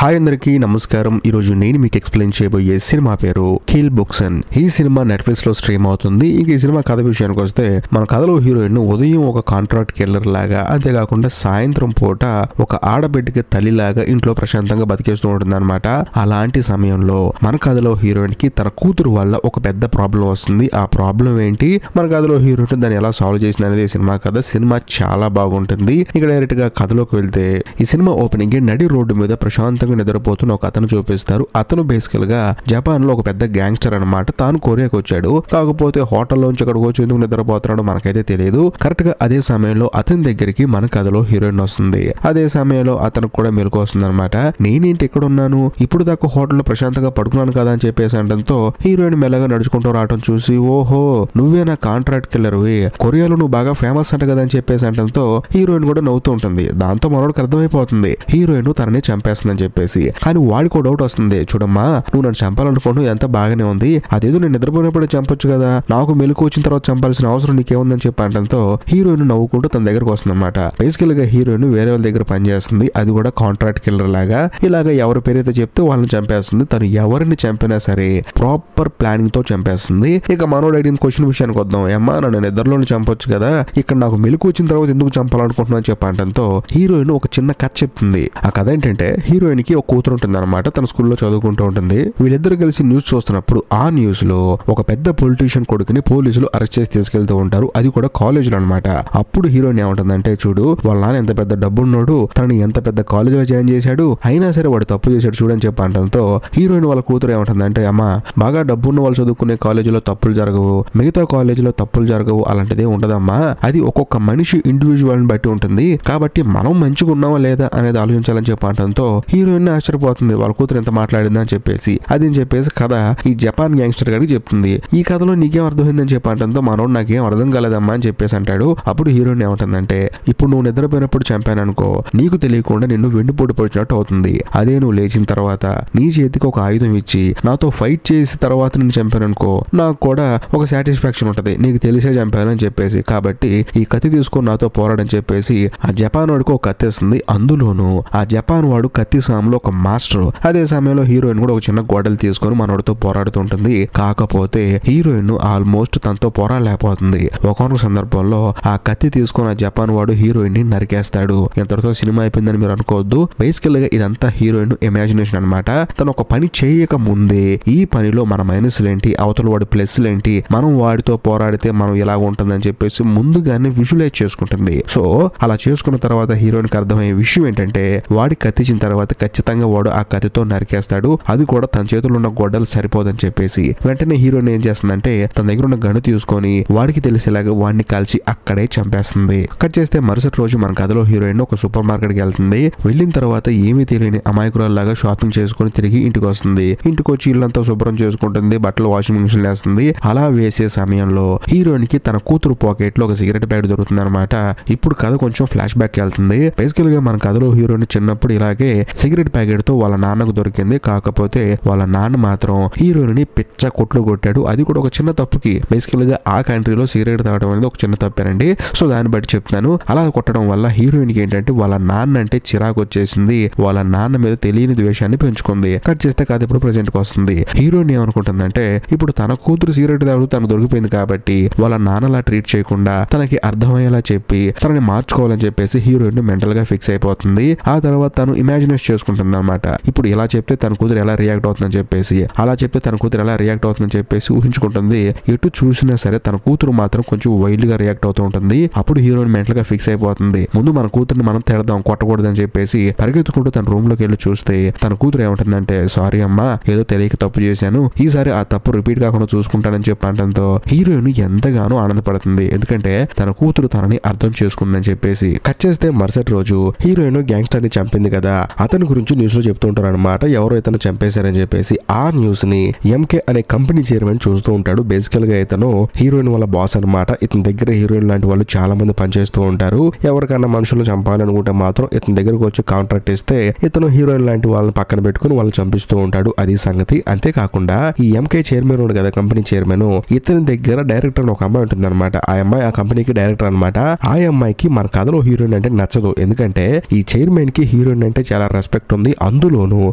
Hi అందరికీ నమస్కారం. ఈరోజు నేను మీకు ఎక్స్ప్లెయిన్ చేయబోయే సినిమా పేరు కిల్ బుక్సన్. ఈ సినిమా నెట్ఫ్లిక్స్ లో స్ట్రీమ్ అవుతుంది. ఇంక ఈ సినిమా కథ విషయానికి వస్తే మన కథలో హీరోయిన్ ఉదయం ఒక కాంట్రాక్ట్ కిల్లర్ లాగా, అంతేకాకుండా సాయంత్రం పూట ఒక ఆడబిడ్డకి తల్లిలాగా ఇంట్లో ప్రశాంతంగా బతికేస్తూ ఉంటుంది అనమాట. అలాంటి సమయంలో మన కథలో హీరోయిన్ కి తన కూతురు వల్ల ఒక పెద్ద ప్రాబ్లం వస్తుంది. ఆ ప్రాబ్లం ఏంటి, మన కథలో హీరోయిన్ దాన్ని ఎలా సాల్వ్ చేసింది అనేది సినిమా కథ. సినిమా చాలా బాగుంటుంది. ఇక డైరెక్ట్ గా కథలోకి వెళ్తే ఈ సినిమా ఓపెనింగ్ నడి రోడ్డు మీద ప్రశాంతంగా నిద్రపోతున్న ఒక అతను చూపిస్తారు. అతను బేసికల్ గా జపాన్ లో ఒక పెద్ద గ్యాంగ్స్టర్ అనమాట. తాను కొరియాకి వచ్చాడు. కాకపోతే హోటల్లోంచి అక్కడికి వచ్చి ఎందుకు నిద్రపోతున్నాడో మనకైతే తెలియదు. కరెక్ట్ గా అదే సమయంలో అతని దగ్గరికి మన కథలో హీరోయిన్ వస్తుంది. అదే సమయంలో అతనికి కూడా మెలకు వస్తుంది అనమాట. నేనేంటి ఇక్కడ ఉన్నాను, ఇప్పుడు దాకా హోటల్లో ప్రశాంతంగా పడుకున్నాను కదా అని చెప్పేసి అనడంతో హీరోయిన్ మెల్లగా నడుచుకుంటూ రావడం చూసి, ఓహో నువ్వే నా కాంట్రాక్ట్ కిల్లర్వి, కొరియాలో నువ్వు బాగా ఫేమస్ అంట కదా అని చెప్పేసి అనడంతో హీరోయిన్ కూడా నవ్వుతూ ఉంటుంది. దాంతో మనోడికి అర్థమైపోతుంది హీరోయిన్ తనని చంపేస్తుందని చెప్పేసి. కానీ వాడికి డౌట్ వస్తుంది, చూడమ్మా నువ్వు నన్ను చంపాలనుకుంటున్నావు, ఎంత బాగానే ఉంది, అదేదో నేను నిద్రపోయినప్పుడు చంపొచ్చు కదా, నాకు మెలకు వచ్చిన తర్వాత చంపాల్సిన అవసరం నీకేముందని చెప్పి అనడంతో హీరోయిన్ నవ్వుకుంటూ తన దగ్గరకు వస్తుంది అనమాట. బేసికల్ గా హీరోయిన్ వేరే వాళ్ళ దగ్గర పనిచేస్తుంది. అది కూడా కాంట్రాక్ట్ కిల్లర్ లాగా. ఇలాగ ఎవరి పేరైతే చెప్తే వాళ్ళని చంపేస్తుంది. తను ఎవరిని చంపినా సరే ప్రాపర్ ప్లానింగ్ తో చంపేస్తుంది. ఇక మనోడు అడిగిన క్వశ్చన్ విషయానికి వద్దాం. అమ్మా నన్ను నిద్రలోనే చంపొచ్చు కదా, ఇక్కడ నాకు మెలకు వచ్చిన తర్వాత ఎందుకు చంపాలనుకుంటున్నా అని చెప్పి అనడంతో హీరోయిన్ ఒక చిన్న కథ చెప్తుంది. ఆ కథ ఏంటంటే హీరోయిన్ కి ఒక కూతురు ఉంటుంది అనమాట. తన స్కూల్లో చదువుకుంటూ ఉంటుంది. వీళ్ళిద్దరు కలిసి న్యూస్ చూస్తున్నప్పుడు ఆ న్యూస్ లో ఒక పెద్ద పొలిటీషియన్ కొడుకుని పోలీసులు అరెస్ట్ చేసి తీసుకెళ్తూ ఉంటారు. అది కూడా కాలేజీలో అనమాట. అప్పుడు హీరోయిన్ ఏమంటుందంటే, చూడు వాళ్ళ నాన్న ఎంత పెద్ద డబ్బున్నాడు, తనని ఎంత పెద్ద కాలేజీలో జాయిన్ చేశాడు, అయినా సరే వాడు తప్పు చేశాడు చూడని చెప్పి అనడంతో హీరోయిన్ వాళ్ళ కూతురు ఏమంటుందంటే, అమ్మా బాగా డబ్బున్న వాళ్ళు చదువుకునే కాలేజీలో తప్పులు జరగవు, మిగతా కాలేజీలో తప్పులు జరగవు, అలాంటిదే ఉండదమ్మా, అది ఒక్కొక్క మనిషి ఇండివిజువల్ బట్టి ఉంటుంది, కాబట్టి మనం మంచిగా ఉన్నావా లేదా అనేది ఆలోచించాలని చెప్పి అనడంతో హీరోయిన్ ఆశ్చర్యపోతుంది వాళ్ళ కూతురు ఎంత మాట్లాడిందని చెప్పేసి. అది అని చెప్పేసి కథ ఈ జపాన్ గ్యాంగ్స్టర్ గారికి చెప్తుంది. ఈ కథలో నీకేం అర్థమైందని చెప్పి అనడంతో మనోడు నాకేం అర్థం కాలేదమ్మా అని చెప్పేసి అంటాడు. అప్పుడు హీరోయిన్ ఏమంటుందంటే, ఇప్పుడు నువ్వు నిద్రపోయినప్పుడు చంపాననుకో, నీకు తెలియకుండా నిన్ను వెన్నుపోటు పొడిచినట్టు అవుతుంది. అదే నువ్వు లేచిన తర్వాత నీ చేతికి ఒక ఆయుధం ఇచ్చి నాతో ఫైట్ చేసిన తర్వాత నేను చంపాననుకో, నాకు కూడా ఒక సాటిస్ఫాక్షన్ ఉంటది, నీకు తెలిసే చంపానని చెప్పేసి, కాబట్టి ఈ కత్తి తీసుకొని నాతో పోరాడని చెప్పేసి ఆ జపాన్ వాడికి ఒక కత్తి ఇస్తుంది. అందులోను ఆ జపాన్ వాడు కత్తి సాములో ఒక మాస్టర్. అదే సమయంలో హీరోయిన్ కూడా ఒక చిన్న గోడలు తీసుకొని మనోడితో పోరాడుతుంటుంది. కాకపోతే హీరోయిన్ ఆల్మోస్ట్ తనతో పోరాడలేకపోతుంది. ఒకనొక సందర్భంలో ఆ కత్తి తీసుకొని ఆ జపాన్ వాడు హీరోయిన్ ని నరికేస్తాడు. ఎంతటితో సినిమా అయిపోయిందని మీరు అనుకోవద్దు. బేసికల్ గా ఇదంతా హీరోయిన్ ఇమాజినేషన్ అనమాట. తను ఒక పని చేయక ముందే ఈ పనిలో మన మైనస్లు ఏంటి, అవతల వాడి ప్లస్లు ఏంటి, మనం వాడితో పోరాడితే మనం ఇలా ఉంటుందని చెప్పేసి ముందుగానే విజువలైజ్ చేసుకుంటుంది. సో అలా చేసుకున్న తర్వాత హీరోయిన్ కి అర్థమయ్యే విషయం ఏంటంటే, వాడి కత్తిచ్చిన తర్వాత ఖచ్చితంగా వాడు ఆ కత్తితో నరికేస్తాడు. అది కూడా తన చేతుల్లో ఉన్న గొడ్డలు సరిపోదని చెప్పేసి వెంటనే హీరోయిన్ ఏం చేస్తుందంటే తన దగ్గర ఉన్న గన్ను తీసుకొని వాడికి తెలిసేలాగా వాడిని కాల్చి అక్కడే చంపేస్తుంది. కట్ చేస్తే మరుసటి రోజు మన కథలో హీరోయిన్ ఒక సూపర్ మార్కెట్ కి వెళ్తుంది. వెళ్ళిన తర్వాత ఏమీ తెలియని అమాయకురాల్లాగా షాపింగ్ చేసుకుని తిరిగి ఇంటికి వస్తుంది. ఇంటికి వచ్చి ఇల్లంతా శుభ్రం చేసుకుంటుంది, బట్టలు వాషింగ్ మిషన్ వేస్తుంది. అలా వేసే సమయంలో హీరోయిన్ కి తన కూతురు పాకెట్ లో ఒక సిగరెట్ ప్యాకెట్ దొరుకుతుంది అనమాట. ఇప్పుడు కథ కొంచెం ఫ్లాష్ బ్యాక్ వెళ్తుంది. బేసికల్ గా మన కథలో హీరోయిన్ చిన్నప్పుడు ఇలాగే సిగరెట్ ప్యాకెట్ తో వాళ్ళ నాన్నకు దొరికింది. కాకపోతే వాళ్ళ నాన్న మాత్రం హీరోయిన్ ని పిచ్చ కొట్లు కొట్టాడు. అది కూడా ఒక చిన్న తప్పుకి. బేసికల్ గా ఆ కంట్రీలో సిగరెట్ తాగడం అనేది ఒక చిన్న తప్పేనండి. సో దాన్ని బట్టి చెప్తాను. అలా కొట్టడం వల్ల హీరోయిన్ కి ఏంటంటే వాళ్ళ నాన్న అంటే చిరాకు వచ్చేసింది. వాళ్ళ నాన్న మీద తెలియని ద్వేషాన్ని పెంచుకుంది. కట్ చేస్తే కథ ఇప్పుడు ప్రెసెంట్ కి వస్తుంది. హీరోయిన్ ఏమనుకుంటుందంటే, ఇప్పుడు తన కూతురు సిగరెట్ తాగుతూ తను దొరికిపోయింది కాబట్టి వాళ్ళ నాన్నలా ట్రీట్ చేయకుండా తనకి అర్థమయ్యేలా చెప్పి తనని మార్చుకోవాలని చెప్పేసి హీరోయిన్ మెంటల్ గా ఫిక్స్ అయిపోతుంది. ఆ తర్వాత తను ఇమాజినేట్ చేసుకుంటుంది అనమాట. ఇప్పుడు ఇలా చెప్తే తన కూతురు ఎలా రియాక్ట్ అవుతుందని చెప్పేసి, అలా చెప్తే తన కూతురు ఎలా రియాక్ట్ అవుతుందని చెప్పేసి ఊహించుకుంటుంది. ఎటు చూసినా సరే తన కూతురు మాత్రం కొంచెం వైల్డ్ గా రియాక్ట్ అవుతూ ఉంటుంది. అప్పుడు హీరోయిన్ మెంటల్ గా ఫిక్స్ అయిపోతుంది. ముందు మన కూతురుని మనం తిడదాం, కొట్టకూడదని చెప్పేసి పరిగెత్తుకుంటూ తన రూమ్ లోకి వెళ్ళి చూస్తే తన కూతురు ఏమంటుందంటే, సారీ అమ్మా ఏదో తెలియక తప్పు చేశాను, ఈసారి ఆ తప్పు రిపీట్ కాకుండా చూసుకుంటానని చెప్పి అనడంతో హీరోయిన్ ఎంతగానో ఆనందపడుతుంది. ఎందుకంటే తన కూతురు తనని అర్థం చేసుకుందని చెప్పేసి. కట్ చేస్తే మరుసటి రోజు హీరోయిన్ గ్యాంగ్స్టర్ ని చంపింది కదా, అతని గురించి న్యూస్ లో చెప్తుంటారు అనమాట. ఎవరో ఇతను చంపేశారని చెప్పేసి. ఆ న్యూస్ ని ఎంకే అనే కంపెనీ చైర్మన్ చూస్తూ ఉంటాడు. బేసికల్ గా ఇతను హీరోయిన్ వాళ్ళ బాస్ అనమాట. ఇతని దగ్గర హీరోయిన్ లాంటి వాళ్ళు చాలా మంది పనిచేస్తూ ఉంటారు. ఎవరికన్నా మనుషులు చంపాలనుకుంటే మాత్రం ఇతని దగ్గరకు వచ్చి కాంట్రాక్ట్ ఇస్తే ఇతను హీరోయిన్ లాంటి వాళ్ళని పక్కన పెట్టుకుని వాళ్ళని చంపిస్తూ ఉంటాడు. అది సంగతి. అంతేకాకుండా ఈ ఎంకే చైర్మన్ ఉన్నాడు కదా, కంపెనీ చైర్మన్, ఇతని దగ్గర డైరెక్టర్ ఒక అమ్మాయి ఉంటుంది అనమాట. ఆ అమ్మాయి ఆ కంపెనీకి డైరెక్టర్ అనమాట. ఆ అమ్మాయికి మన కథలో హీరోయిన్ అంటే నచ్చదు. ఎందుకంటే ఈ చైర్మన్ కి హీరోయిన్ అంటే చాలా రెస్పెక్ట్ కాంట్రాక్ట్ ఉంది, అందులోను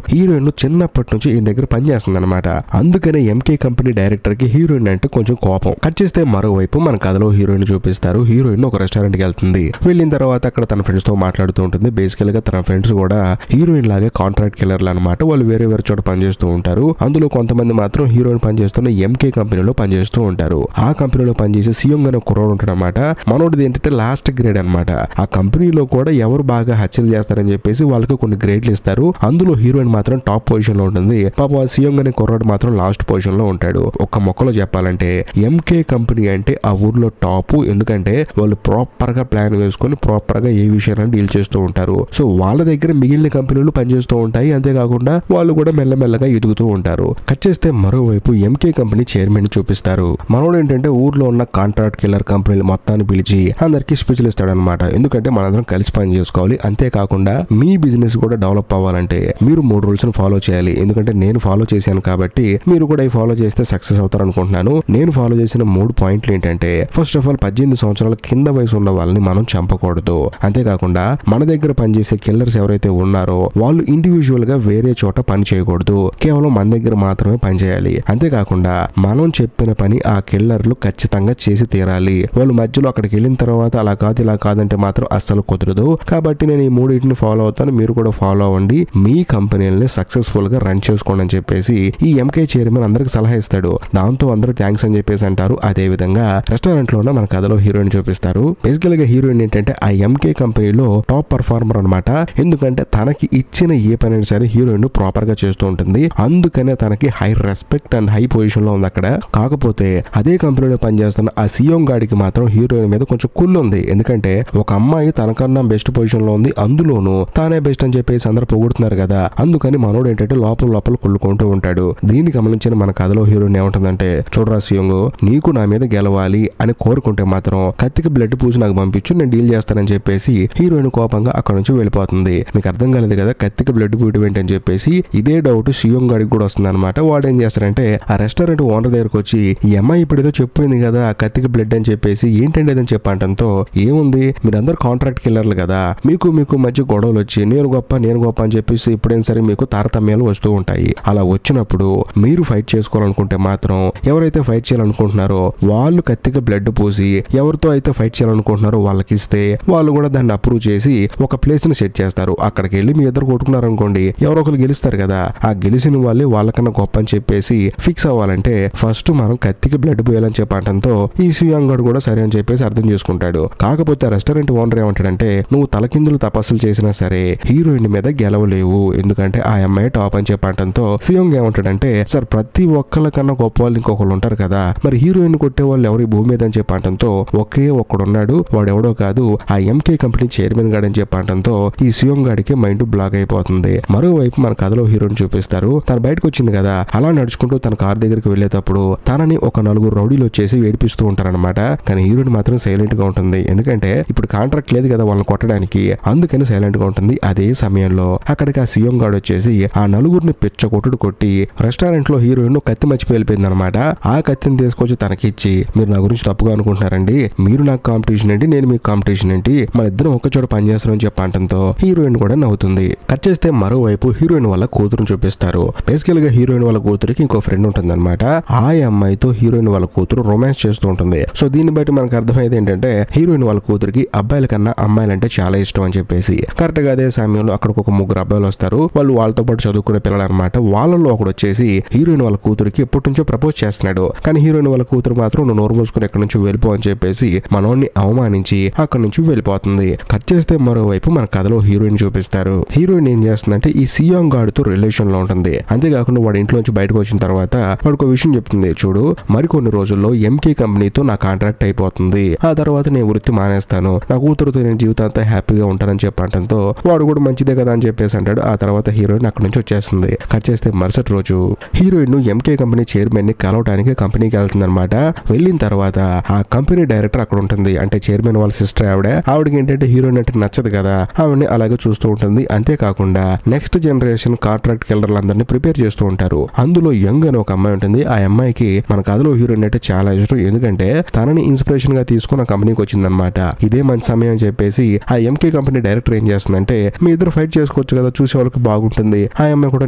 హీరోయిన్ చిన్నప్పటి నుంచి ఈయన దగ్గర పనిచేస్తుంది అనమాట. అందుకనే ఎంకే కంపెనీ డైరెక్టర్ కి హీరోయిన్ అంటే కొంచెం కోపం. కట్ చేస్తే మరోవైపు మన కథలో హీరోయిన్ చూపిస్తారు. హీరోయిన్ ఒక రెస్టారెంట్ కి వెళ్తుంది. వెళ్ళిన తర్వాత అక్కడ తన ఫ్రెండ్స్ తో మాట్లాడుతూ ఉంటుంది. బేసికల్ గా తన ఫ్రెండ్స్ కూడా హీరోయిన్ లాగే కాంట్రాక్ట్ కిల్లర్లు అనమాట. వాళ్ళు వేరే వేరే చోట పనిచేస్తూ ఉంటారు. అందులో కొంతమంది మాత్రం హీరోయిన్ పనిచేస్తున్న ఎంకే కంపెనీలో పనిచేస్తూ ఉంటారు. ఆ కంపెనీలో పనిచేసే సియోంగ్ అనే కుర్రోడు ఉంటాడు అనమాట. మనోడిది ఏంటంటే లాస్ట్ గ్రేడ్ అనమాట. ఆ కంపెనీలో కూడా ఎవరు బాగా హత్యలు చేస్తారని చెప్పేసి వాళ్ళకి కొన్ని గ్రేడ్లు ఇస్తారు. అందులో హీరోయిన్ మాత్రం టాప్ పొజిషన్ లో ఉంటుంది. పాపం ఆ సియోంగ్ అనే కుర్రోడు మాత్రం లాస్ట్ పొజిషన్ లో ఉంటాడు. ఒక్క మొక్కలో చెప్పాలంటే ఎంకే కంపెనీ అంటే ఆ ఊర్లో టాప్. ఎందుకంటే వాళ్ళు ప్రాపర్ గా ప్లాన్ వేసుకొని ప్రాపర్ గా ఏ విషయాన్ని డీల్ చేస్తూ ఉంటారు. సో వాళ్ళ దగ్గర మిగిలిన కంపెనీలు పనిచేస్తూ ఉంటాయి. అంతేకాకుండా వాళ్ళు కూడా మెల్లమెల్లగా ఎదుగుతూ ఉంటారు. కట్ చేస్తే మరోవైపు ఎంకే కంపెనీ చైర్మన్ చూపిస్తారు. మనోడు ఏంటంటే ఊర్లో ఉన్న కాంట్రాక్ట్ కిల్లర్ కంపెనీలు మొత్తాన్ని పిలిచి అందరికి స్పీచ్లు ఇస్తాడు అనమాట. ఎందుకంటే మనందరం కలిసి పని చేసుకోవాలి. అంతేకాకుండా మీ బిజినెస్ కూడా డెవలప్ అవ్వాలంటే మీరు 3 రూల్స్ ఫాలో చేయాలి. ఎందుకంటే నేను ఫాలో చేశాను కాబట్టి మీరు కూడా ఈ ఫాలో చేస్తే సక్సెస్ అవుతారు అనుకుంటున్నాను. నేను ఫాలో చేసిన 3 పాయింట్లు ఏంటంటే ఫస్ట్ ఆఫ్ ఆల్ 18 సంవత్సరాల కింద వయసు ఉన్న వాళ్ళని మనం చంపకూడదు. అంతేకాకుండా మన దగ్గర పనిచేసే కిల్లర్స్ ఎవరైతే ఉన్నారో వాళ్ళు ఇండివిజువల్ గా వేరే చోట పని చేయకూడదు. కేవలం మన దగ్గర మాత్రమే పని చేయాలి. అంతేకాకుండా మనం చెప్పిన పని ఆ కిల్లర్లు ఖచ్చితంగా చేసి తీరాలి. వాళ్ళు మధ్యలో అక్కడికి వెళ్ళిన తర్వాత అలా కాదు ఇలా కాదంటే మాత్రం అస్సలు కుదరదు. కాబట్టి నేను ఈ 3 ఫాలో అవుతాను, మీరు కూడా ఫాలో అవ్వండి. మీ కంపెనీలని సక్సెస్ఫుల్ గా రన్ చేసుకోండి అని చెప్పేసి ఈ ఎంకే చైర్మన్ అందరికి సలహా ఇస్తాడు. దాంతో అందరూ థ్యాంక్స్ అని చెప్పేసి అంటారు. అదే విధంగా రెస్టారెంట్ లోనే మన కథలో హీరోయిన్ చూపిస్తారు. బేసికల్ గా హీరోయిన్ ఏంటంటే ఆ ఎంకే కంపెనీలో టాప్ పర్ఫార్మర్ అనమాట. ఎందుకంటే తనకి ఇచ్చిన ఏ పని అయినా సరే హీరోయిన్ ప్రాపర్ గా చేస్తూ ఉంటుంది. అందుకనే తనకి high respect and high position లో ఉంది అక్కడ. కాకపోతే అదే కంపెనీలో పనిచేస్తున్న ఆ సియోంగ్ గాడికి మాత్రం హీరోయిన్ మీద కొంచెం కుళ్ళు ఉంది. ఎందుకంటే ఒక అమ్మాయి తనకన్నా బెస్ట్ పొజిషన్ లో ఉంది, అందులోనూ తానే బెస్ట్ అని చెప్పేసి అందరూ పొగుడుతున్నారు కదా. అందుకని మనోడు ఏంటంటే లోపల కుళ్ళుకుంటూ ఉంటాడు. దీన్ని గమనించిన మన కథలో హీరోయిన్ ఏమంటుందంటే, చూడరా సియోంగ్, నీకు నా మీద గెలవాలి అని కోరుకుంటే మాత్రం కత్తికి బ్లడ్ పూసి నాకు పంపించు, నేను డీల్ చేస్తానని చెప్పేసి హీరోయిన్ కోపంగా అక్కడ నుంచి వెళ్ళిపోతుంది. మీకు అర్థం కాలేదు కదా కత్తికి బ్లడ్ పూయడం ఏంటని చెప్పేసి. ఇదే డౌట్ సియోంగ్ గాడికి కూడా వస్తుంది అనమాట. వాడు ఏం చేస్తారంటే ఆ రెస్టారెంట్ ఓనర్ దగ్గరకు వచ్చి, ఈ అమ్మాయి ఇప్పుడు ఏదో చెప్పింది కదా కత్తికి బ్లడ్ అని చెప్పేసి, ఏంటండి అదని చెప్పంటంతో, ఏముంది మీరందరూ కాంట్రాక్ట్ కిల్లర్లు కదా, మీకు మధ్య గొడవలు వచ్చి నేను గొప్ప అని చెప్పేసి ఎప్పుడైనా సరే మీకు తారతమ్యాలు వస్తూ ఉంటాయి. అలా వచ్చినప్పుడు మీరు ఫైట్ చేసుకోవాలనుకుంటే మాత్రం ఎవరైతే ఫైట్ చేయాలనుకుంటున్నారో వాళ్ళు కత్తికి బ్లడ్ పూసి ఎవరితో అయితే ఫైట్ చేయాలనుకుంటున్నారో వాళ్ళకి ఇస్తే వాళ్ళు కూడా దాన్ని అప్రూవ్ చేసి ఒక ప్లేస్ ని సెట్ చేస్తారు. అక్కడికి వెళ్ళి మీ ఇద్దరు కొట్టుకున్నారు అనుకోండి, ఎవరో ఒకరు గెలుస్తారు కదా, ఆ గెలిచిన వాళ్ళే వాళ్ళకన్నా గొప్ప అని చెప్పేసి ఫిక్స్ అవ్వాలంటే ఫస్ట్ మనం కత్తికి బ్లడ్ పోయాలని చెప్పడంతో ఈ సియోంగ్ గాడు కూడా సరే అని చెప్పేసి అర్థం చేసుకుంటాడు. కాకపోతే రెస్టారెంట్ ఓనర్ ఏమంటాడంటే, నువ్వు తలకిందులు తపస్సులు చేసినా సరే హీరోయిన్ మీద గెలవలేవు, ఎందుకంటే ఆ అమ్మాయి టాప్ అని చెప్పడంతో సియోంగ్ ఏమంటాడంటే, సార్ ప్రతి ఒక్కళ్ళకన్నా గొప్ప వాళ్ళు ఇంకొకళ్ళు ఉంటారు కదా, మరి హీరోయిన్ కొట్టే వాళ్ళు ఎవరి భూమి మీద అని చెప్పడంతో ఒకే ఒక్కడున్నాడు, వాడెవడో కాదు ఆ ఎంకే కంపెనీ చైర్మన్ గాడు అని చెప్పడంతో ఈ సియోంగ్ గాడికి మైండ్ బ్లాక్ అయిపోతుంది. మరోవైపు మన కథలో హీరోయిన్ చూపిస్తారు. తను బయటకు వచ్చింది కదా, అలా నడుచుకుంటూ తన కార్ దగ్గరికి వెళ్ళేటప్పుడు తనని ఒక 4 రౌడీలు వచ్చేసి ఏడిపిస్తూ ఉంటారనమాట. కానీ హీరోయిన్ మాత్రం సైలెంట్ గా ఉంటుంది. ఎందుకంటే ఇప్పుడు కాంట్రాక్ట్ లేదు కదా వాళ్ళని కొట్టడానికి, అందుకని సైలెంట్ గా ఉంటుంది. అదే సమయంలో అక్కడికి ఆ సియోంగ్ గాడు వచ్చేసి ఆ 4 పిచ్చ కొట్టి రెస్టారెంట్ లో హీరోయిన్ కత్తి మర్చిపోయి వెళ్ళిపోయింది అనమాట. ఆ కత్తిని తీసుకొచ్చి తనకిచ్చి, మీరు నా గురించి తప్పుగా అనుకుంటున్నారండి, మీరు నాకు కాంపిటీషన్ ఏంటి, నేను మీకు కాంపిటీషన్ ఏంటి, మన ఇద్దరం ఒక చోట పనిచేస్తామని చెప్పంటంతో హీరోయిన్ కూడా నవ్వుతుంది. కట్ చేస్తే మరోవైపు హీరోయిన్ వాళ్ళ కూతురుని చూపిస్తారు. బేసికల్ గా హీరోయిన్ వాళ్ళ కూతురికి ఇంకో ఫ్రెండ్ ఉంటుంది అనమాట. ఆ అమ్మాయితో హీరోయిన్ వాళ్ళ కూతురు రొమాన్స్ చేస్తూ ఉంటుంది. సో దీన్ని బట్టి మనకు అర్థమైంది ఏంటంటే హీరోయిన్ వాళ్ళ కూతురికి అబ్బాయిల కన్నా అమ్మాయిలంటే చాలా ఇష్టం అని చెప్పేసి. కరెక్ట్ గా అదే సమయంలో అక్కడికి ఒక 3 అబ్బాయిలు వస్తారు. వాళ్ళు వాళ్ళతో పాటు చదువుకునే పిల్లలు అనమాట. వాళ్ళలో ఒకడు వచ్చేసి హీరోయిన్ వాళ్ళ కూతురికి ఎప్పటి నుంచో ప్రపోజ్ చేస్తున్నాడు. కానీ హీరోయిన్ వాళ్ళ కూతురు మాత్రం నువ్వు నోరు మూసుకుని ఎక్కడి నుంచి వెళ్ళిపో అని చెప్పేసి మనోడిని అవమానించి అక్కడి నుంచి వెళ్ళిపోతుంది. కట్ చేస్తే మరోవైపు మన కథలో హీరోయిన్ చూపిస్తారు. హీరోయిన్ ఏం చేస్తుందంటే ఈ సియోంగ్ గాడితో రిలేషన్ లో ఉంటుంది. అంతేకాకుండా వాడి ఇంట్లోంచి బయటకు వచ్చిన తర్వాత వాడికి ఒక విషయం చెప్తుంది, చూడు మరికొన్ని రోజుల్లో ఎంకే కంపెనీతో నా కాంట్రాక్ట్ అయిపోతుంది, ఆ తర్వాత నేను వృత్తి మానేస్తాను, నా కూతురుతో నేను జీవితాంతా హ్యాపీగా ఉంటానని చెప్పడంతో వాడు కూడా మంచిదే కదా అని చెప్పేసి అంటాడు. ఆ తర్వాత హీరోయిన్ అక్కడి నుంచి వచ్చేస్తుంది. కట్ చేస్తే మరుసటి రోజు హీరోయిన్ ఎంకే కంపెనీ చైర్మన్ ని కలవడానికి కంపెనీకి వెళ్తుంది అనమాట. వెళ్ళిన తర్వాత ఆ కంపెనీ డైరెక్టర్ అక్కడ ఉంటుంది. అంటే చైర్మన్ వాళ్ళ సిస్టర్ ఆవిడకి ఏంటంటే హీరోయిన్ అంటే నచ్చదు కదా, ఆవిడని అలాగే చూస్తూ ఉంటుంది. అంతేకాకుండా నెక్స్ట్ జనరేషన్ కాంట్రాక్ట్ కిల్లర్లందరినీ ప్రిపేర్ చేస్తూ ఉంటారు. అందులో యంగ్ అని ఒక అమ్మాయి ఉంటుంది. ఆ అమ్మాయికి మన కథలో హీరోయిన్ అంటే చాలా ఇష్టం. ఎందుకంటే తనని ఇన్స్పిరేషన్ గా తీసుకుని ఆ కంపెనీకి వచ్చిందనమాట. ఇదే మంచి సమయం అని చెప్పేసి ఆ ఎంకే కంపెనీ డైరెక్టర్ ఏం చేస్తుందంటే, మీ ఇద్దరు ఫైట్ చేసుకోవచ్చు చూసుకోవచ్చు కదా, చూసే వాళ్ళకి బాగుంటుంది, ఆ అమ్మాయి కూడా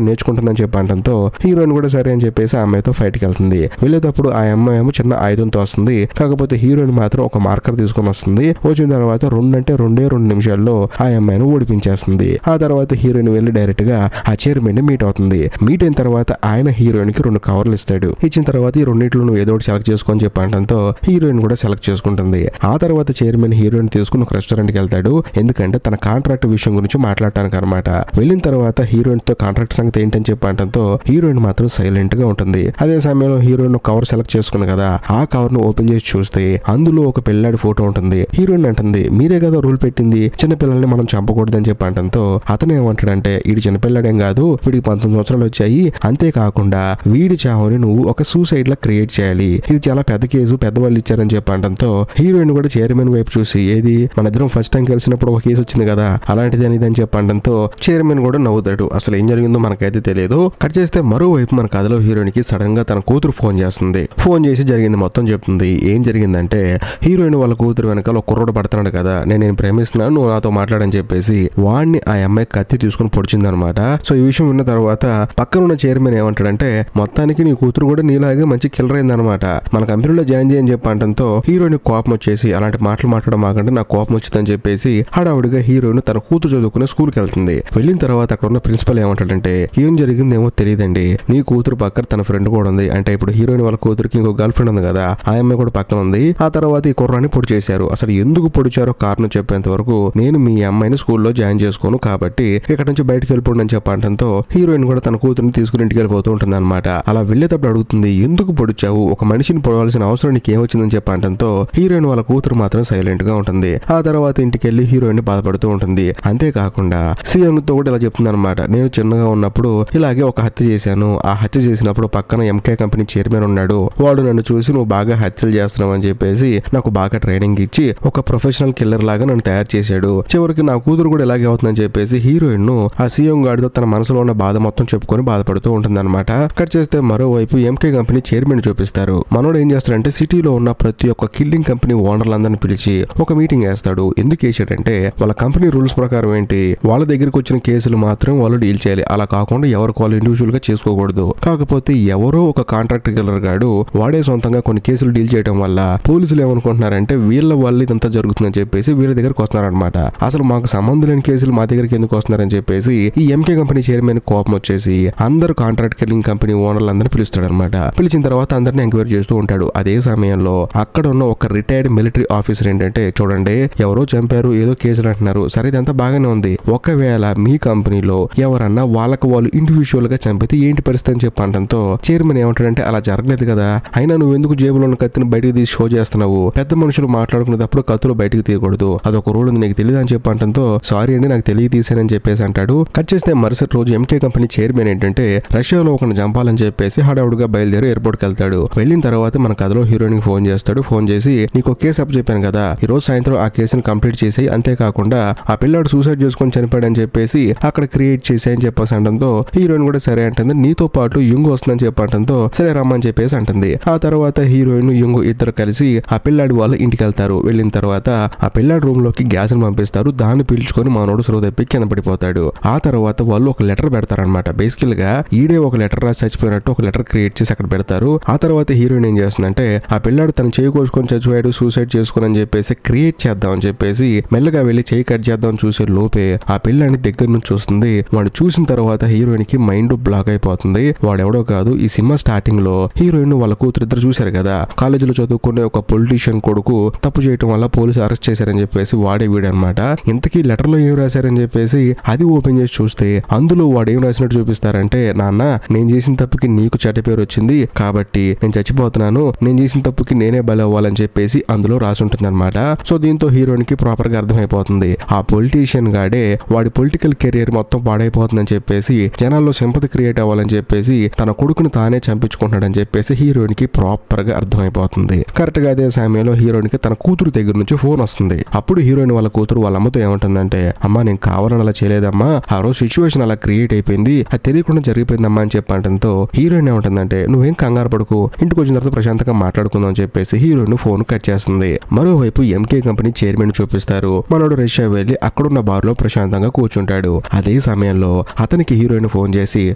నేర్చుకుంటుందని చెప్పడంతో హీరోయిన్ కూడా సరే అని చెప్పేసి ఆ అమ్మాయితో ఫైట్ కి వెళ్తుంది. వెళ్ళేటప్పుడు ఆ అమ్మాయి ఏమో చిన్న ఆయుధంతో వస్తుంది. కాకపోతే హీరోయిన్ మాత్రం ఒక మార్కర్ తీసుకొని వస్తుంది. వచ్చిన తర్వాత 2 నిమిషాల్లో ఆ అమ్మాయిని ఓడిపించేస్తుంది. ఆ తర్వాత హీరోయిన్ వెళ్ళి డైరెక్ట్ గా ఆ చైర్మన్ ని మీట్ అవుతుంది. మీట్ అయిన తర్వాత ఆయన హీరోయిన్ కి 2 కవర్లు ఇస్తాడు. ఇచ్చిన తర్వాత ఈ రెండిట్లో నువ్వు ఏదో ఒకటి సెలెక్ట్ చేసుకొని చెప్పడంతో హీరోయిన్ కూడా సెలెక్ట్ చేసుకుంటుంది. ఆ తర్వాత చైర్మన్ హీరోయిన్ తీసుకుని ఒక రెస్టారెంట్ కి వెళ్తాడు. ఎందుకంటే తన కాంట్రాక్ట్ విషయం గురించి మాట్లాడటానికి అనమాట. వెళ్ళిన తర్వాత హీరోయిన్ తో కాంట్రాక్ట్ సంగతి ఏంటని చెప్పడంతో హీరోయిన్ మాత్రం సైలెంట్ గా ఉంటుంది. అదే సమయంలో హీరోయిన్ కవర్ సెలెక్ట్ చేసుకుని కదా, ఆ కవర్ ను ఓపెన్ చేసి చూస్తే అందులో ఒక పిల్లాడి ఫోటో ఉంటుంది. హీరోయిన్ అంటుంది, మీరే కదా రూల్ పెట్టింది చిన్న పిల్లల్ని మనం చంపకూడదని చెప్పడంతో అతను ఏమంటాడంటే, వీడి చిన్నపిల్లాడేం కాదు, వీడికి 19 సంవత్సరాలు వచ్చాయి, అంతేకాకుండా వీడి చావుని నువ్వు ఒక సూసైడ్ లా క్రియేట్ చేయాలి, ఇది చాలా పెద్ద కేసు, పెద్దవాళ్ళు ఇచ్చారని చెప్పడంతో హీరోయిన్ కూడా చైర్మన్ వైపు చూసి, ఏది మన ఇద్దరం ఫస్ట్ టైం కలిసినప్పుడు ఒక కేసు వచ్చింది కదా అలాంటిది అని చెప్పడంతో చైర్మన్ కూడా నవ్వుతాడు. అసలు ఏం జరిగిందో మనకైతే తెలియదు. కట్ చేస్తే మరోవైపు మన కథలో హీరోయిన్ కి సడన్ గా తన కూతురు ఫోన్ చేస్తుంది. ఫోన్ చేసి జరిగింది మొత్తం చెప్తుంది. ఏం జరిగిందంటే, హీరోయిన్ వాళ్ళ కూతురు వెనకాల ఒక కుర్రోడు పడుతున్నాడు కదా, నేను ప్రేమిస్తున్నాను, నువ్వు నాతో మాట్లాడని చెప్పేసి వాడిని ఆ అమ్మాయి కత్తి తీసుకుని పొడిచింది అనమాట. సో ఈ విషయం విన్న తర్వాత పక్కన ఉన్న చైర్మన్ ఏమంటాడంటే, మొత్తానికి నీ కూతురు కూడా నీలాగే మంచి కిల్లర్ అయిందనమాట, మన కంపెనీలో జాయిన్ చేయని చెప్పడంతో హీరోయిన్ కోపం వచ్చేసి, అలాంటి మాటలు మాట్లాడమాకంటే నాకు కోపం వచ్చిందని చెప్పేసి హడావుడిగా హీరోయిన్ తన కూతురు చదువుకునే స్కూల్కి వెళ్తుంది. వెళ్ళిన తర్వాత అక్కడ ఉన్న ప్రిన్సిపల్ ఏమంటాడంటే, ఏం జరిగిందేమో తెలియదండి, నీ కూతురు పక్కన తన ఫ్రెండ్ కూడా ఉంది, అంటే ఇప్పుడు హీరోయిన్ వాళ్ళ కూతురికి ఇంకో గర్ల్ ఫ్రెండ్ ఉంది కదా, ఆ అమ్మాయి కూడా పక్కన ఉంది. ఆ తర్వాత ఈ కుర్రాన్ని పొడి చేశారు. అసలు ఎందుకు పొడిచారో కారణం చెప్పేంత వరకు నేను మీ అమ్మాయిని స్కూల్లో జాయిన్ చేసుకోను, కాబట్టి ఇక్కడ నుంచి బయటకు వెళ్ళిపోండి అని చెప్పడంతో హీరోయిన్ కూడా తన కూతురిని తీసుకుని ఇంటికి వెళ్ళిపోతూ ఉంటుంది అనమాట. అలా వెళ్ళేటప్పుడు అడుగుతుంది, ఎందుకు పొడిచావు, ఒక మనిషిని పొడవాల్సిన అవసరం నీకు ఏమొచ్చిందని చెప్పడంతో హీరోయిన్ వాళ్ళ కూతురు మాత్రం సైలెంట్ గా ఉంటుంది. ఆ తర్వాత ఇంటికి వెళ్ళి హీరోయిన్ బాధపడుతూ ఉంటుంది. అంతేకాకుండా సీఎం తో కూడా ఇలా చెప్తుంది అనమాట, నేను చిన్నగా ఉన్నప్పుడు ఇలాగే ఒక హత్య చేశాను, ఆ హత్య చేసినప్పుడు పక్కన ఎంకే కంపెనీ చైర్మన్ ఉన్నాడు, వాడు నన్ను చూసి నువ్వు బాగా హత్యలు చేస్తున్నావు అని చెప్పేసి నాకు బాగా ట్రైనింగ్ ఇచ్చి ఒక ప్రొఫెషనల్ కిల్లర్ లాగా నన్ను తయారు చేశాడు, చివరికి నా కూతురు కూడా ఇలాగే అవుతుందని చెప్పేసి హీరోయిన్ ను ఆ సీఎం గాడితో తన మనసులో ఉన్న బాధ మొత్తం చెప్పుకొని బాధపడుతూ ఉంటుంది అనమాట. కట్ చేస్తే మరోవైపు ఎంకే కంపెనీ చైర్మన్ చూపిస్తారు. మనోడు ఏం చేస్తాడంటే, సిటీలో ఉన్న ప్రతి ఒక్క కిల్లింగ్ కంపెనీ ఓనర్లందరినీ పిలిచి ఒక మీటింగ్ వేస్తాడు. ఎందుకు వేసాడంటే, వాళ్ళ కంపెనీ రూల్స్ ప్రకారం ఏంటి, వాళ్ళ దగ్గరికి వచ్చిన కేసులు మాత్రం వాళ్ళు డీల్ చేయాలి, అలా కాకుండా ఎవరికి వాళ్ళు ఇండివిజువల్ గా చేసుకోకూడదు. కాకపోతే ఎవరో ఒక కాంట్రాక్ట్ కిల్లర్ గాడు వాడే సొంతంగా కొన్ని కేసులు డీల్ చేయడం వల్ల పోలీసులు ఏమనుకుంటున్నారంటే వీళ్ళ వల్ల ఇదంతా జరుగుతుందని చెప్పేసి వీళ్ళ దగ్గరకు వస్తున్నారనమాట. అసలు మాకు సంబంధం లేని కేసులు మా దగ్గరికి ఎందుకు వస్తున్నారని చెప్పేసి ఈ ఎంకే కంపెనీ చైర్మన్ కోపం వచ్చేసి అందరూ కాంట్రాక్ట్ కిల్లింగ్ కంపెనీ ఓనర్లందరినీ పిలుస్తాడు అనమాట. పిలిచిన తర్వాత అందరిని ఎంక్వైరీ చేస్తూ ఉంటాడు. అదే సమయంలో అక్కడ ఉన్న ఒక రిటైర్డ్ మిలిటరీ ఆఫీసర్ ఏంటంటే, చూడండి ఎవరో చంపారు, ఏదో కేసులు అంటున్నారు, సరే ఇదంతా బాగానే ఉంది, ఒకవేళ మీ కంపెనీలో ఎవరన్నా వాళ్ళకి వాళ్ళు ఇండివిజువల్ గా చంపితే ఏంటి పరిస్థితి అని చెప్పడంతో చైర్మన్ ఏమంటాడంటే, అలా జరగలేదు కదా, అయినా నువ్వు ఎందుకు జేబులో ఉన్న కత్తిని బయటకు తీసి షో చేస్తున్నావు, పెద్ద మనుషులు మాట్లాడుకునేటప్పుడు కత్తులు బయటకు తీయకూడదు, అదొక రూల్ ఉంది, నీకు తెలియదు అని చెప్పడంతో సారీ అండి నాకు తెలియ తీసానని చెప్పేసి అంటాడు. కట్ చేస్తే మరుసటి రోజు ఎంకే కంపెనీ చైర్మన్ ఏంటంటే రష్యాలో ఒకరిని చంపాలని చెప్పేసి హడావుడిగా బయలుదేరి ఎయిర్పోర్ట్ కి వెళ్తాడు. వెళ్ళిన తర్వాత మన కథలో హీరోయిన్ కి ఫోన్ చేస్తాడు. ఫోన్ చేసి, నీకు ఒక కేసు అప్ చెప్పాను కదా, ఈ రోజు సాయంత్రం ఆ కేసుని కంప్లీట్ చేసి, అంతేకాకుండా ఆ పిల్లాడు సూసైడ్ చేసుకొని చనిపోయాడని చెప్పేసి అక్కడ క్రియేట్ చేసాయని చెప్పేసి అనడంతో హీరోయిన్ కూడా సరే అంటుంది. నీతో పాటు యుంగు వస్తుందని చెప్పడంతో సరే రమ్మని చెప్పేసి అంటుంది. ఆ తర్వాత హీరోయిన్ యుంగు ఇద్దరు కలిసి ఆ పిల్లాడి వాళ్ళ ఇంటికి వెళ్తారు. వెళ్ళిన తర్వాత ఆ పిల్లాడి రూమ్ లోకి గ్యాస్ ని పంపిస్తారు. దాన్ని పీల్చుకొని మనోడు స్లో తప్పి కింద పడిపోతాడు. ఆ తర్వాత వాళ్ళు ఒక లెటర్ పెడతారనమాట. బేసికల్ గా ఈడే ఒక లెటర్ రాసి చచ్చిపోయినట్టు ఒక లెటర్ క్రియేట్ చేసి అక్కడ పెడతారు. ఆ తర్వాత హీరోయిన్ ఏం చేస్తుందంటే, ఆ పిల్లాడు తను చేయి కోసుకొని చచ్చిపోయాడు, సూసైడ్ చేసుకుని అని చెప్పేసి క్రియేట్ చేద్దామని చెప్పేసి మెల్లగా వెళ్ళి చేయి కట్ చేద్దాం చూసే లోపే ఆ పిల్లాడిని దగ్గర నుంచి చూస్తుంది. వాడు చూసిన తర్వాత హీరోయిన్ కి మైండ్ బ్లాక్ అయిపోతుంది. వాడెవడో కాదు, ఈ సినిమా స్టార్టింగ్ లో హీరోయిన్ వాళ్ళ కూతురు ఇద్దరు చూశారు కదా, కాలేజీలో చదువుకునే ఒక పొలిటీషియన్ కొడుకు తప్పు చేయడం వల్ల పోలీసు అరెస్ట్ చేశారని చెప్పేసి వాడే వీడనమాట. ఇంతకీ లెటర్ లో ఏం రాశారని చెప్పేసి అది ఓపెన్ చేసి చూస్తే అందులో వాడు ఏం రాసినట్టు చూపిస్తారంటే, నాన్న నేను చేసిన తప్పుకి నీకు చెడ్డ పేరు వచ్చింది కాబట్టి నేను చచ్చిపోతున్నాను, నేను చేసిన తప్పుకి నేనే బలి అవ్వాలని చెప్పేసి అందులో రాసి ఉంటుంది అనమాట. సో దీంతో హీరోయిన్ కి ప్రాపర్ గా అర్థమైపోతుంది, ఆ పొలిటీషియన్ గాడే వాడి పొలిటికల్ కెరియర్ మొత్తం పాడైపోతుందని చెప్పేసి జనాల్లో సింపతి క్రియేట్ అవ్వాలని చెప్పేసి తన కొడుకుని తానే చంపించుకుంటాడని చెప్పేసి హీరోయిన్ కి ప్రాపర్ గా అర్థమైపోతుంది. కరెక్ట్ గా అదే సమయంలో హీరోయిన్ కి తన కూతురు దగ్గర నుంచి ఫోన్ వస్తుంది. అప్పుడు హీరోయిన్ వాళ్ళ కూతురు వాళ్ళ అమ్మతో ఏమంటుందంటే, అమ్మా నేను కావాలని అలా చేయలేదమ్మా, ఆ రోజు సిచ్యువేషన్ అలా క్రియేట్ అయిపోయింది, అది తెలియకుండా జరిగిపోయిందమ్మా అని చెప్పడంతో హీరోయిన్ ఏమంటుందంటే, నువ్వేం కంగారు పడుకు, ఇంటికి వచ్చిన తర్వాత ప్రశాంతంగా మాట్లాడుకుందాం అని చెప్పేసి హీరోయిన్ ఫోన్ కట్ చేస్తుంది. మరోవైపు ఎంకే కంపెనీ చైర్మన్ చూపిస్తారు. మనోడు రష్యా వెళ్లి అక్కడున్న బార్ లో ప్రశాంతంగా కూర్చుంటాడు. కూర్చుంటాడు. అదే సమయంలో అతనికి హీరోయిన్ ఫోన్ చేసి,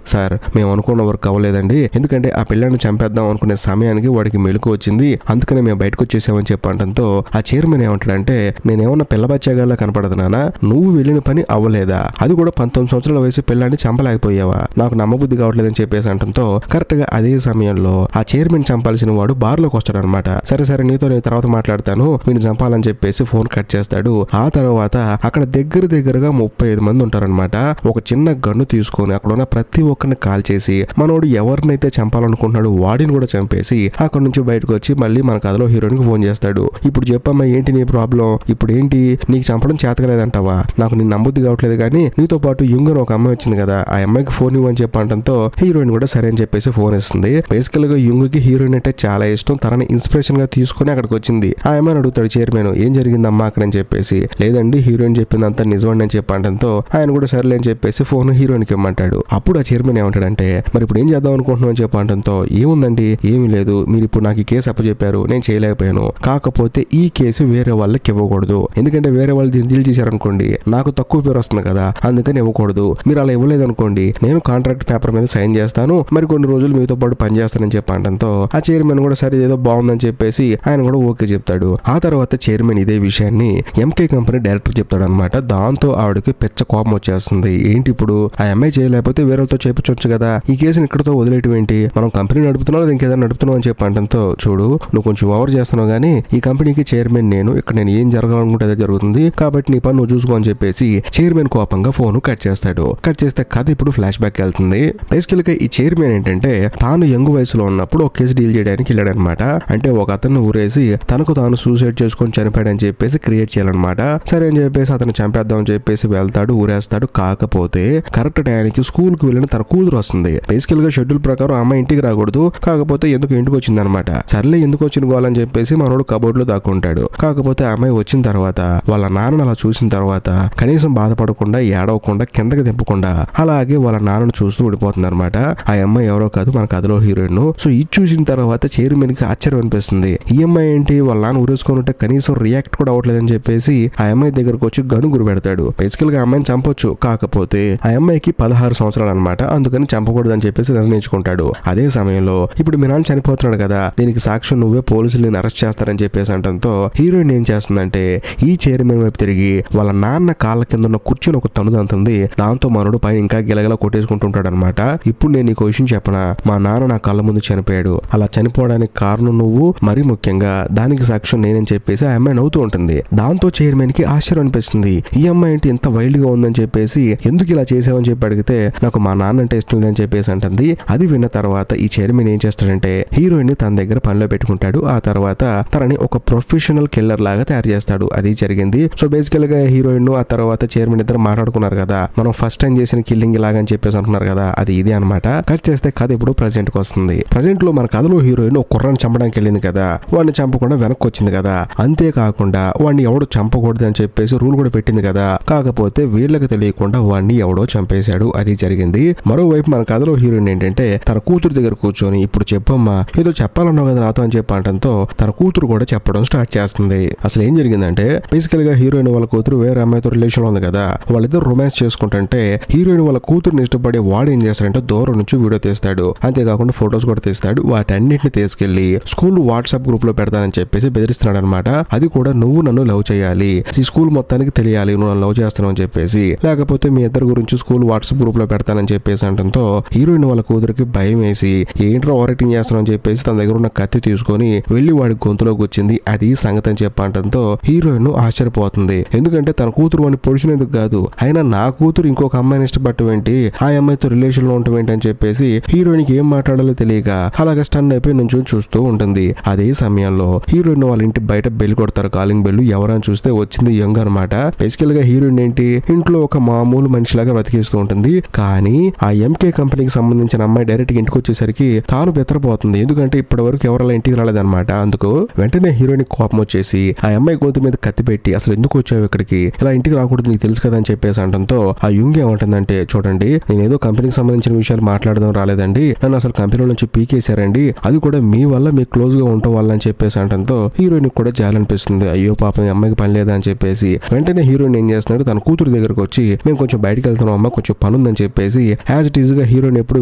సార్ మేము అనుకున్న వర్క్ అవ్వలేదండి, ఎందుకంటే ఆ పిల్లని చంపేద్దాం అనుకునే సమయానికి వాడికి మెలకు వచ్చింది, అందుకనే మేము బయటకు వచ్చేసామని చెప్పడంతో ఆ చైర్మన్ ఏమంటాడంటే, నేనేమన్నా పిల్లబచ్చాగాళ్ళ కనపడుతున్నానా, నువ్వు వెళ్ళిన పని అవ్వలేదా, అది కూడా 19 సంవత్సరాల వయసు పిల్లాన్ని చంపలేకపోయావా, నాకు నమ్మబుద్ధి కావట్లేదని చెప్పేసి అంటంతో కరెక్ట్ గా అదే సమయంలో ఆ చైర్మన్ చంపాల్సిన వాడు బార్లోకి వస్తాడు అనమాట. సరే సరే నీతో నేను తర్వాత మాట్లాడతాను, వీడిని చంపాలని చెప్పేసి ఫోన్ కట్ చేస్తాడు. ఆ తర్వాత అక్కడ దగ్గరగా 35 మంది ఉంటారనమాట. ఒక చిన్న గన్ను తీసుకొని అక్కడ ఉన్న ప్రతి ఒక్కరిని కాల్ చేసి మనోడు ఎవరినైతే చంపాలనుకుంటున్నాడు వాడిని కూడా చంపేసి అక్కడ నుంచి బయటకు వచ్చి మళ్ళీ మన కథలో హీరోయిన్ కి ఫోన్ చేస్తాడు. ఇప్పుడు చెప్పమ్మా ఏంటి నీ ప్రాబ్లం, ఇప్పుడు ఏంటి నీకు చంపడం చేతకలేదంటావా, నాకు నీ నమ్మబుద్ధి కావట్లేదు, కానీ నీతో పాటు యుంగన్ ఒక అమ్మాయి వచ్చింది కదా, ఆ అమ్మాయికి ఫోన్ ఇవ్వని చెప్పడంతో హీరోయిన్ కూడా సరే అని చెప్పేసి ఫోన్ ఇస్తుంది. బేసికల్ గా యుంగుకి హీరోయిన్ అంటే చాలా ఇష్టం, తనని ఇన్స్పిరేషన్ గా తీసుకుని అక్కడికి వచ్చింది. ఆ అమ్మాయిని అడుగుతాడు చైర్మన్, ఏం జరిగిందమ్మా అక్కడ అని చెప్పేసి. లేదండి హీరోయిన్ చెప్పిందంతా నిజమండి అని చెప్పడంతో ఆయన కూడా సరేలే అని చెప్పేసి ఫోన్ హీరోయిన్ కి ఇవ్వమంటాడు. అప్పుడు ఆ చైర్మన్ ఏమంటాడంటే, మరి ఇప్పుడు ఏం చేద్దాం అనుకుంటున్నాం అని చెప్పడంతో, ఏముందండి ఏమీ లేదు, మీరు ఇప్పుడు నాకు ఈ కేసు అప్పచెప్పారు, నేను చేయలేకపోయాను, కాకపోతే ఈ కేసు వేరే వాళ్ళకి ఇవ్వకూడదు, ఎందుకంటే వేరే వాళ్ళు దీన్ని డీల్ చేశారనుకోండి నాకు తక్కువ పేరు వస్తుంది కదా, అందుకని ఇవ్వకూడదు, మీరు అలా ఇవ్వలేదు అనుకోండి నేను కాంట్రాక్ట్ పేపర్ మీద సైన్ చేస్తాను, మరి కొన్ని రోజులు మీతో పాటు పనిచేస్తానని చెప్పడంతో ఆ చైర్మన్ కూడా సరే ఏదో బాగుందని చెప్పేసి ఆయన కూడా ఓకే చెప్తాడు. ఆ తర్వాత చైర్మన్ ఇదే విషయాన్ని ఎంకే కంపెనీ డైరెక్టర్ చెప్తాడు అనమాట. దాంతో ఆవిడకి పెద్ద కోపం వచ్చేస్తుంది. ఏంటి ఇప్పుడు ఆ అమ్మాయి చేయలేకపోతే వేరేతో చేపించవచ్చు కదా, ఈ కేసుని ఇక్కడతో వదిలేయటం ఏంటి, మనం కంపెనీ నడుపుతున్నావు లేదా ఇంకేదైనా నడుపుతున్నావు అని చెప్పడంతో, చూడు నువ్వు కొంచెం ఓవర్ చేస్తున్నావు కానీ ఈ కంపెనీకి చైర్మన్ నేను, ఇక్కడ నేను ఏం జరగాలనుకుంటే అదే జరుగుతుంది, కాబట్టి నీ పని నువ్వు చూసుకో అని చెప్పేసి చైర్మన్ కోపంగా ఫోన్ కట్ చేస్తాడు. కట్ చేస్తే కథ ఇప్పుడు ఫ్లాష్ బ్యాక్ వెళ్తుంది. బేసికల్ గా ఈ చైర్మన్ ఏంటంటే తాను యంగ్ వయసులో ఉన్నప్పుడు ఒక కేసు డీల్ చేయడానికి వెళ్ళాడనమాట. అంటే ఒక అతను ఊరేసి తనకు తాను సూసైడ్ చేసుకొని చనిపోయాడని చెప్పేసి క్రియేట్ చేయాలన్నమాట. సరే అని చెప్పేసి అతను చంపేద్దాం అని చెప్పేసి వెళ్తాడు, ఊరేస్తాడు. కాకపోతే కరెక్ట్ టైంకి స్కూల్ కి వెళ్ళిన తన కూతురు వస్తుంది. బేసికల్ గా షెడ్యూల్ ప్రకారం అమ్మాయి ఇంటికి రాకూడదు, కాకపోతే ఎందుకు ఇంటికి వచ్చింది అనమాట. సర్లే ఎందుకు వచ్చిన గోలని చెప్పేసి మనోడు కబోర్డ్ లో దాక్కుంటాడు. కాకపోతే అమ్మాయి వచ్చిన తర్వాత వాళ్ళ నాన్నను అలా చూసిన తర్వాత కనీసం బాధపడకుండా ఏడవకుండా కిందకి దింపకుండా అలాగే వాళ్ళ నాన్నను చూస్తూ ఉండిపోతుంది అనమాట. ఆ అమ్మాయి ఎవరో కాదు మన కథలో హీరోయిన్. సో ఇది చూసిన తర్వాత చైర్మన్ కి ఆశ్చర్యం అనిపిస్తుంది. ఈ అమ్మాయి ఏంటి వాళ్ళ నాన్న ఊరేసుకొని ఉంటే కనీసం రియాక్ట్ కూడా అవ్వట్లేదని చెప్పేసి ఆ అమ్మాయి దగ్గరకు వచ్చి గను గురి పెడతాడు. బేసికల్ గా అమ్మాయిని చంపొచ్చు, కాకపోతే ఆ అమ్మాయికి 16 సంవత్సరాలు అనమాట, అందుకని చంపకూడదు అని చెప్పేసి నిర్ణయించుకుంటాడు. అదే సమయంలో ఇప్పుడు మీ నాన్న చనిపోతున్నాడు కదా, దీనికి సాక్ష్యం నువ్వే, పోలీసులు అరెస్ట్ చేస్తారని చెప్పేసి అంటంతో హీరోయిన్ ఏం చేస్తుందంటే ఈ చైర్మన్ వైపు తిరిగి వాళ్ళ నాన్న కాళ్ళ కింద ఉన్న కుర్చీని ఒక తన్నుదంతుంది. దాంతో మనోడు పైన ఇంకా గిలగల కొట్టేసుకుంటుంటాడు అనమాట. ఇప్పుడు నేను నీకు విషయం చెప్పనా, మా నాన్న నా కళ్ళ ముందు చనిపోయాడు, అలా చనిపోవడానికి కారణం నువ్వు, మరీ ముఖ్యంగా దానికి సాక్ష్యం నేనని చెప్పేసి ఆ అమ్మాయి నవ్వుతూ ఉంటుంది. దాంతో చైర్మన్ కి ఆశ్చర్యం అనిపిస్తుంది. ఈ అమ్మాయి ఏంటి ఇంత వైల్డ్ గా ఉందని చెప్పేసి, ఎందుకు ఇలా చేసావని చెప్పి అడిగితే నాకు మా నాన్న అంటే ఇష్టం లేదని చెప్పేసి అంటుంది. అది విన్న తర్వాత ఈ చైర్మన్ ఏం చేస్తాడంటే హీరోయిన్ ని తన దగ్గర పనిలో పెట్టుకుంటాడు. ఆ తర్వాత తనని ఒక ప్రొఫెషనల్ కిల్లర్ లాగా తయారు చేస్తాడు. అది జరిగింది. సో బేసికల్ గా హీరోయిన్ ఆ తర్వాత చైర్మన్ ఇద్దరు మాట్లాడుకున్నారు కదా, మనం ఫస్ట్ టైం చేసిన కిల్లింగ్ ఇలాగని చెప్పేసి అంటున్నారు కదా, అది ఇదే అనమాట. కట్ చేస్తే కథ ఇప్పుడు ప్రెజెంట్ కి వస్తుంది. ప్రెజెంట్ లో మన కథలో హీరోయిన్ ఒక కుర్రాన్ని చంపడానికి వెళ్ళింది కదా, వాడిని చంపకుండా వెనక్కి వచ్చింది కదా, అంతేకాకుండా వాడిని ఎవడు చంపకూడదు అని చెప్పేసి రూల్ కూడా పెట్టింది కదా, కాకపోతే వీళ్ళకి తెలియకుండా వాడిని ఎవడో చంపేశాడు. అది జరిగింది. మరోవైపు మన కథలో హీరోయిన్ ఏంటంటే తన కూతురు దగ్గర కూర్చొని ఇప్పుడు చెప్పమ్మా ఏదో చెప్పాలన్నావు కదా నాతో అని చెప్పడంతో తన కూతురు కూడా చెప్పడం స్టార్ట్ చేస్తుంది. అసలు ఏం జరిగిందంటే బేసికల్ గా హీరోయిన్ వాళ్ళ కూతురు వేరే అమ్మాయితో రిలేషన్ ఉంది కదా, వాళ్ళిద్దరు రొమాన్స్ చేసుకుంటుంటే హీరోయిన్ వాళ్ళ కూతురుని ఇష్టపడే వాడు ఏం చేస్తాడంటే దూరం నుంచి వీడియో తీస్తాడు, అంతేకాకుండా ఫొటోస్ కూడా తీస్తాడు. వాటన్నిటిని తీసుకెళ్లి స్కూల్ వాట్సాప్ గ్రూప్ లో పెడతానని చెప్పేసి బెదిరిస్తున్నాడు అనమాట. అది కూడా నువ్వు నన్ను లవ్ చేయాలి, ఈ స్కూల్ మొత్తానికి తెలియాలి నువ్వు నన్ను లవ్ చేస్తున్నావు అని చెప్పేసి, లేకపోతే మీ ఇద్దరు గురించి స్కూల్ వాట్సాప్ గ్రూప్ లో పెడతానని చెప్పేసి అంటంతో హీరోయిన్ వాళ్ళ కూతురికి భయం వేసి ఏంట్రా ఓవరాక్టింగ్ చేస్తున్నావు అని చెప్పేసి తన దగ్గర ఉన్న కత్తి తీసుకొని వెళ్లి వాడి గొంతులోకి వచ్చింది. అది సంగతి అని చెప్పంటంతో హీరోయిన్ ఆశ్చర్యపోతుంది. ఎందుకంటే తన కూతురు వాడిని పొడిచినందుకు కాదు, అయినా నా కూతురు ఇంకొక అమ్మాయిని ఇష్టపడటం ఏంటి, ఆ అమ్మాయితో రిలేషన్ లో ఉండటం ఏంటి అని చెప్పేసి హీరోయిన్ కి ఏం మాట్లాడాలో తెలియక అలాగే స్టన్ అయిపోయి నుంచి చూస్తూ ఉంటుంది. అదే సమయంలో హీరోయిన్ వాళ్ళ ఇంటి బయట బెల్ కొడతారు, కాలింగ్ బెల్. ఎవరని చూస్తే వచ్చింది యంగ్ అనమాట. బేసికల్ గా హీరోయిన్ ఏంటి ఇంట్లో ఒక మామూలు మనిషిలాగా బ్రతికిస్తూ ఉంటుంది. కానీ ఆ ఎంకే కంపెనీకి సంబంధించిన అమ్మాయి డైరెక్ట్ గా ఇంటికి వచ్చేసరికి తాను బెత్తరపోతుంది. ఎందుకంటే ఇప్పటి వరకు ఎవరైనా ఇంటికి రాలేదన్నమాట. అందుకు వెంటనే హీరోయిన్ కోపం వచ్చేసి ఆ అమ్మాయి గొంతు మీద కత్తి పెట్టి అసలు ఎందుకు వచ్చావు ఇక్కడికి, ఇలా ఇంటికి రాకూడదు నీకు తెలుసు కదా అని చెప్పేసి అంటంతో ఆ యుంగ్ ఏమంటుందంటే చూడండి నేను ఏదో కంపెనీకి సంబంధించిన విషయాలు మాట్లాడదాం రాలేదండి, నన్ను అసలు కంపెనీ నుంచి పీకేశారండి, అది కూడా మీ వల్ల మీకు క్లోజ్ గా ఉండటం వల్ల అని చెప్పేసి అంటంతో హీరోయిన్ కూడా జాలనిపిస్తుంది. అయ్యో పాపం అమ్మాయికి పని లేదా అని చెప్పేసి వెంటనే హీరోయిన్ ఏం చేస్తున్నాడు తన కూతురు దగ్గరకు దగ్గరకు వచ్చి మేము కొంచెం బయటకు వెళ్తున్నాం అమ్మ, కొంచెం పని ఉందని చెప్పేసి యాజ్ ఇట్ ఈజ్ గా హీరోయిన్ ఎప్పుడు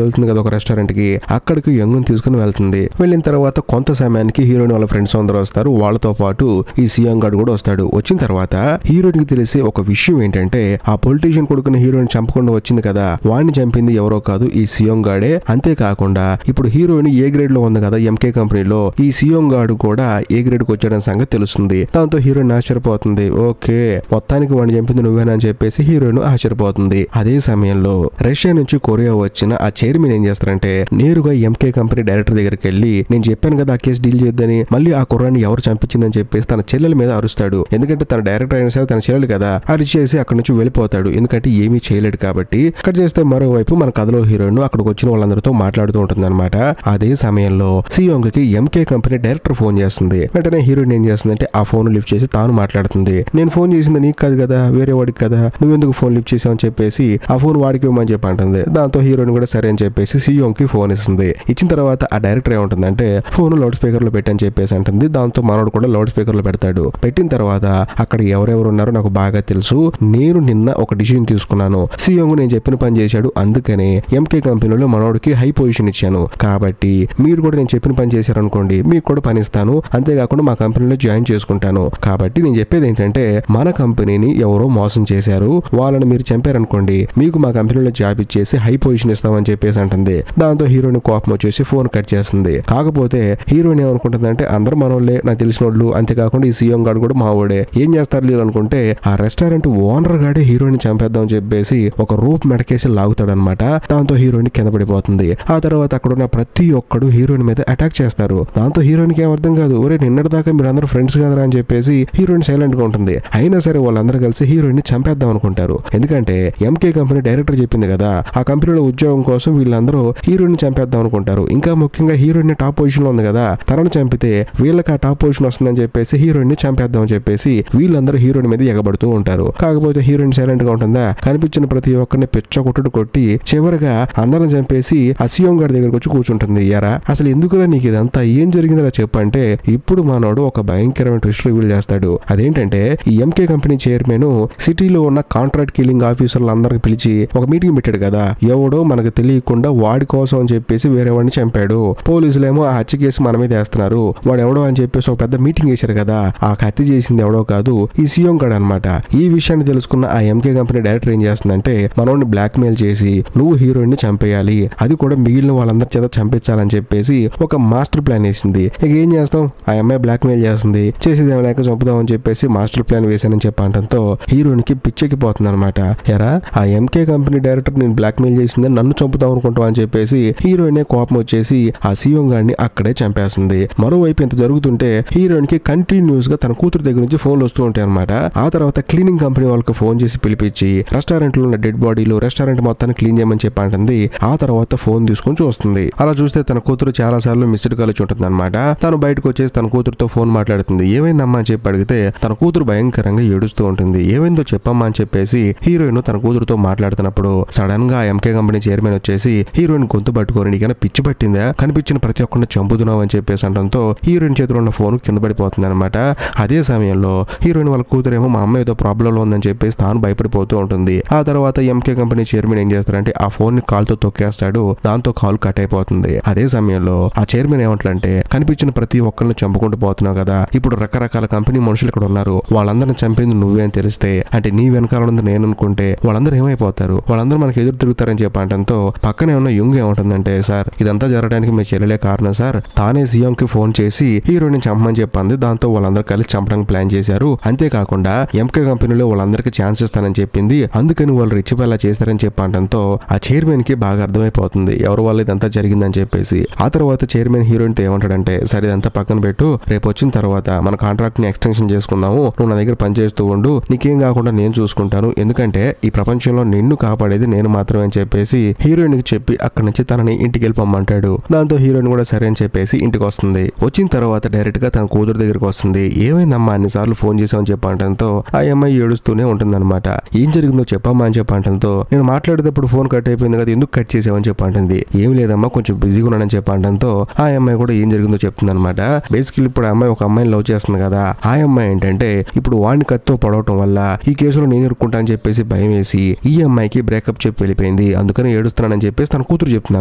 వెళ్తుంది కదా ఒక రెస్టారెంట్ కి, అక్కడికి యంగ్ తీసుకుని వెళ్తుంది. వెళ్ళిన తర్వాత కొంత సమయానికి హీరోయిన్ వాళ్ళ ఫ్రెండ్స్ అందరూ వస్తారు. వాళ్ళతో పాటు ఈ సియోంగ్ గాడు కూడా వస్తాడు. వచ్చిన తర్వాత హీరోయిన్ కి తెలిసే ఒక విషయం ఏంటంటే ఆ పొలిటీషియన్ కొడుకుని హీరోయిన్ చంపకుండా వచ్చింది కదా, వాడిని చంపింది ఎవరో కాదు ఈ సియోంగ్ గాడే. అంతేకాకుండా ఇప్పుడు హీరోయిన్ ఏ గ్రేడ్ లో ఉంది కదా ఎంకే కంపెనీలో, ఈ సియోంగ్ గాడు కూడా ఏ గ్రేడ్ కి వచ్చాడని సంగతి తెలుస్తుంది. దాంతో హీరోయిన్ ఆశ్చర్యపోతుంది. ఓకే, మొత్తానికి వాడిని చంపింది నువ్వేనా అని చెప్పేసి హీరోయిన్ ఆశ్చర్యపోతుంది. అదే సమయంలో రష్యా నుంచి కొరియా వచ్చిన ఆ చైర్మన్ ఏం చేస్తారంటే నేరుగా ఎంకే కంపెనీ డైరెక్టర్ దగ్గరికి వెళ్ళి నేను చెప్పాను కదా ఆ కేసు డీల్ చేద్దని, మళ్ళీ ఆ కుర్రాన్ని ఎవరు చంపించిందని చెప్పేసి తన చెల్లెల మీద అరుస్తాడు. ఎందుకంటే తన డైరెక్టర్ అయినా సరే తన చెల్లెలు కదా, అరిచేసి అక్కడి నుంచి వెళ్ళిపోతాడు. ఎందుకంటే ఏమీ చేయలేడు కాబట్టి. ఇక్కడ చేస్తే మరోవైపు మన కథలో హీరోయిన్ అక్కడికి వచ్చిన వాళ్ళందరితో మాట్లాడుతూ ఉంటుంది అనమాట. అదే సమయంలో సియోంగ్ కి ఎంకే కంపెనీ డైరెక్టర్ ఫోన్ చేస్తుంది. వెంటనే హీరోయిన్ ఏం చేస్తుందంటే ఆ ఫోన్ లిఫ్ట్ చేసి తాను మాట్లాడుతుంది. నేను ఫోన్ చేసింది నీకు కాదు కదా, వేరే వాడికి కదా, నువ్వెందుకు ఫోన్ లిఫ్ట్ చేసావు అని చెప్పేసి ఆ ఫోన్ వాడికి ఇవ్వమని చెప్పి అంటుంది. దాంతో హీరోయిన్ కూడా సరే అని చెప్పేసి సియోంగ్ కి ఫోన్ ఇస్తుంది. ఇచ్చిన తర్వాత ఆ డైరెక్టర్ ఏముంటుందంటే ఫోన్ లౌడ్ స్పీకర్ లో పెట్టని చెప్పేసి అంటుంది. దాంతో మనోడు కూడా లౌడ్ స్పీకర్ లో పెడతాడు. పెట్టిన తర్వాత అక్కడ ఎవరెవరు ఉన్నారో నాకు బాగా తెలుసు, నేను నిన్న ఒక డిసిజన్ తీసుకున్నాను, సియోంగ్ నేను చెప్పిన పని చేశాడు, అందుకనే ఎంకే కంపెనీలో మనోడికి హై పొజిషన్ ఇచ్చాను. కాబట్టి మీరు కూడా నేను చెప్పిన పని చేశారనుకోండి మీకు కూడా పని ఇస్తాను, అంతేకాకుండా మా కంపెనీలో జాయిన్ చేసుకుంటాను. కాబట్టి నేను చెప్పేది ఏంటంటే మన కంపెనీని ఎవరో మోసం చేశారు, వాళ్ళని మీరు చంపారనుకోండి మీకు మా కంపెనీలో జాబ్ ఇచ్చేసి హై పొజిషన్ ఇస్తామని చెప్పేసి అంటుంది. దాంతో హీరోయిన్ కోపం వచ్చేసి ఫోన్ కట్ చేస్తుంది. కాకపోతే హీరోయిన్ ఏమనుకుంటుందంటే అందరూ మనోళ్ళే, నాకు తెలిసిన వాళ్ళు, అంతేకాకుండా ఈ సియోంగ్ గాడు కూడా మావోడే, ఏం చేస్తారు లేదు అనుకుంటే ఆ రెస్టారెంట్ ఓనర్ గాడే హీరోయిన్ చంపేద్దాం అని చెప్పేసి ఒక రూప్ మెడకేసి లాగుతాడనమాట. దాంతో హీరోయిన్ కింద పడిపోతుంది. ఆ తర్వాత అక్కడ ఉన్న ప్రతి ఒక్కడు హీరోయిన్ మీద అటాక్ చేస్తారు. దాంతో హీరోయిన్ కి ఏం అర్థం కాదు, ఒరే నిన్నటి దాకా మీరు అందరూ ఫ్రెండ్స్ కదరా అని చెప్పేసి హీరోయిన్ సైలెంట్ గా ఉంటుంది. అయినా సరే వాళ్ళందరూ కలిసి హీరోయిన్ ని చంపేద్దాం అనుకుంటారు. ఎందుకంటే ఎంకే కంపెనీ డైరెక్టర్ చెప్పింది కదా ఆ కంపెనీలో ఉద్యోగం కోసం వీళ్ళందరూ హీరోయిన్ ని చంపేద్దాం అనుకుంటారు. ఇంకా ముఖ్యంగా హీరోయిన్ టాప్ పొజిషన్ లో ఉంది కదా, తనను చంపితే వీళ్ళకి ఆ టాప్ పొజిషన్ వస్తుందని చెప్పేసి హీరోయిన్ ని చంపేద్దాం అని చెప్పేసి వీళ్ళందరూ హీరోయిన్ మీద ఎగబడుతూ ఉంటారు. కాకపోతే హీరోయిన్ సైలెంట్ గా ఉంటుందా, కనిపించిన ప్రతి ఒక్కరిని పిచ్చ కొట్టుడు కొట్టి చివరిగా అందరం చంపేసి ఆ సియోంగ్ గారి దగ్గరకు వచ్చి కూర్చుంటుంది. ఎరా అసలు ఎందుకురా నీకు ఇదంతా, ఏం జరిగిందిరా చెప్పంటే ఇప్పుడు మనోడు ఒక భయంకరమైన ట్విస్ట్ రివీల్ చేస్తాడు. అదేంటంటే ఈ ఎంకే కంపెనీ చైర్మన్ సిటీలో ఉన్న కాంట్రాక్ట్ కిల్లింగ్ ఆఫీసర్లు అందరికి పిలిచి ఒక మీటింగ్ పెట్టాడు కదా, ఎవడో మనకు తెలియకుండా వాడి కోసం అని చెప్పేసి వేరే వాడిని చంపాడు, పోలీసులేమో ఆ హత్య కేసు మన మీద వేస్తున్నారు, వాడు ఎవడో అని చెప్పేసి ఒక పెద్ద మీటింగ్ చేశారు కదా, ఆ హత్య చేసింది ఎవడో కాదు ఈ సియోంగ్ గాడు అనమాట. ఈ విషయాన్ని తెలుసుకున్న ఆ ఎంకే కంపెనీ డైరెక్టర్ ఏం చేస్తుందంటే మనోడిని బ్లాక్ మెయిల్ చేసి నువ్వు హీరోయిన్ ని చంపేయాలి, అది కూడా మిగిలిన వాళ్ళందరి చేత చంపించాలని చెప్పేసి ఒక మాస్టర్ ప్లాన్ వేసింది. ఇక ఏం చేస్తాం, ఆ అమ్మాయి బ్లాక్ మెయిల్ చేస్తుంది, చేసేదేమో లేక చంపుదాం అని చెప్పేసి మాస్టర్ ప్లాన్ వేసానని చెప్పడంతో హీరోయిన్ కి పిచ్చెక్కిపోతుంది అనమాట. ఎరా ఆ ఎంకే కంపెనీ డైరెక్టర్ నేను బ్లాక్ మెయిల్ చేసిందని నన్ను చంపుదాం అనుకుంటాం అని చెప్పేసి హీరోయిన్ కోపం వచ్చేసి ఆ సియోంగ్ గాడిని అక్కడే చంపేస్తుంది. మరోవైపు ఇంత జరుగుతుంటే హీరోయిన్ కి కంటిన్యూస్ గా తన కూతురు దగ్గర నుంచి ఫోన్లు వస్తూ ఉంటాయి అనమాట. ఆ తర్వాత క్లీనింగ్ కంపెనీ వాళ్ళకి ఫోన్ చేసి పిలిపించి రెస్టారెంట్ లో ఉన్న డెడ్ బాడీలు రెస్టారెంట్ మొత్తాన్ని క్లీన్ చేయమని చెప్పంటుంది. ఆ తర్వాత ఫోన్ తీసుకొని చూస్తుంది. అలా చూస్తే తన కూతురు చాలా సార్లు మిస్డ్ కాల్ వచ్చి ఉంటుంది అనమాట. తను బయటకు వచ్చేసి తన కూతురుతో ఫోన్ మాట్లాడుతుంది. ఏమైందమ్మా అని చెప్పి అడిగితే తన కూతురు భయంకరంగా ఏడుస్తూ ఉంటుంది. ఏమైందో చెప్పమ్మా అని చెప్పేసి హీరోయిన్ తన కూతురుతో మాట్లాడుతున్నప్పుడు సడన్ గా ఎంకే కంపెనీ చైర్మన్ వచ్చేసి హీరోయిన్ గొంతు పట్టుకొని నీకైనా పిచ్చి పట్టిందా, కనిపించిన ప్రతి ఒక్కరిని చంపుతున్నావు అని చెప్పేసి అనడంతో హీరోయిన్ చేతిలో ఉన్న ఫోన్ కింద పడిపోతుంది అనమాట. అదే సమయంలో హీరోయిన్ వాళ్ళ కూతురేమో మా అమ్మ ఏదో ప్రాబ్లంలో ఉందని చెప్పేసి తాను భయపడిపోతూ ఉంటుంది. ఆ తర్వాత ఎంకే కంపెనీ చైర్మన్ ఏం చేస్తారంటే ఆ ఫోన్ ని కాల్ తో తొక్కేస్తాడు. దాంతో కాల్ కట్ అయిపోతుంది. అదే సమయంలో ఆ చైర్మన్ ఏమంటాడంటే కనిపించిన ప్రతి ఒక్కరిని చంపుకుంటూ పోతున్నావు కదా, ఇప్పుడు రకరకాల కంపెనీ మనుషులు ఇక్కడ ఉన్నారు, వాళ్ళందరిని చంపింది నువ్వే అని తెలిస్తే, అంటే నీ వెనకాల ఉంది నేను అనుకుంటే వాళ్ళందరూ ఏమైపోతారు, వాళ్ళందరూ మనకి ఎదురు తిరుగుతారని చెప్పడంతో పక్కనే ఉన్న యుంగ్ ఏమంటుందంటే సార్ ఇదంతా జరగడానికి మీ చెల్లెలే కారణం సార్, తానే సీఎం కి ఫోన్ చేసి హీరోని చంపమని చెప్పింది, దాంతో వాళ్ళందరూ కలిసి చంపడానికి ప్లాన్ చేశారు, అంతేకాకుండా ఎంకే కంపెనీలో వాళ్ళందరికీ ఛాన్స్ ఇస్తానని చెప్పింది, అందుకని వాళ్ళు రిచ్ పిల్ల చేస్తారని చెప్పడంతో ఆ చైర్మన్ కి బాగా అర్థమైపోతుంది ఎవరి వల్ల ఇదంతా జరిగిందని చెప్పేసి. ఆ తర్వాత చైర్మన్ హీరోయిన్ తో ఏమంటాడంటే సరే ఇదంతా పక్కన పెట్టు, రేపు వచ్చిన తర్వాత మన కాంట్రాక్ట్ ని ఎక్స్టెన్షన్ చేసుకుందాము, నువ్వు నా దగ్గర పనిచేస్తూ ఉండు, నీకేం కాకుండా నేను చూసుకుంటాను, ఎందుకంటే ఈ ప్రపంచంలో నిన్ను కాపాడేది నేను మాత్రమే అని చెప్పేసి హీరోయిన్ కి చెప్పి అక్కడి నుంచి తనని ఇంటికి వెళ్ళిపోమ్మంటాడు. దాంతో హీరోయిన్ కూడా సరే అని చెప్పేసి ఇంటికి వస్తుంది. వచ్చిన తర్వాత డైరెక్ట్ గా తన కూతురు దగ్గరికి వస్తుంది. ఏమైందమ్మా అన్నిసార్లు ఫోన్ చేసామని చెప్పడంతో ఆ అమ్మాయి ఏడుస్తూనే ఉంటుందన్నమాట. ఏం జరిగిందో చెప్పమ్మా అని చెప్పడంతో నేను మాట్లాడేటప్పుడు ఫోన్ కట్ అయిపోయింది కదా, ఎందుకు కట్ చేసావని చెప్పంటుంది. ఏం లేదమ్మా కొంచెం బిజీగా ఉన్నానని చెప్పడంతో ఆ అమ్మాయి కూడా ఏం జరిగిందో చెప్తుంది అనమాట. బేసికలీ ఇప్పుడు ఆ అమ్మాయి ఒక అమ్మాయిని లవ్ చేస్తుంది కదా, ఆ అమ్మాయి ఏంటంటే ఇప్పుడు వాడిని కత్తితో పడవటం వల్ల ఈ కేసులో నేను ఒప్పుకుంటా అని చెప్పేసి భయం వేసి ఈ అమ్మాయికి బ్రేకప్ చెప్పి వెళ్ళిపోయింది, అందుకని ఏడుస్తున్నానని చెప్పేసి తన కూతురు చెప్తుంది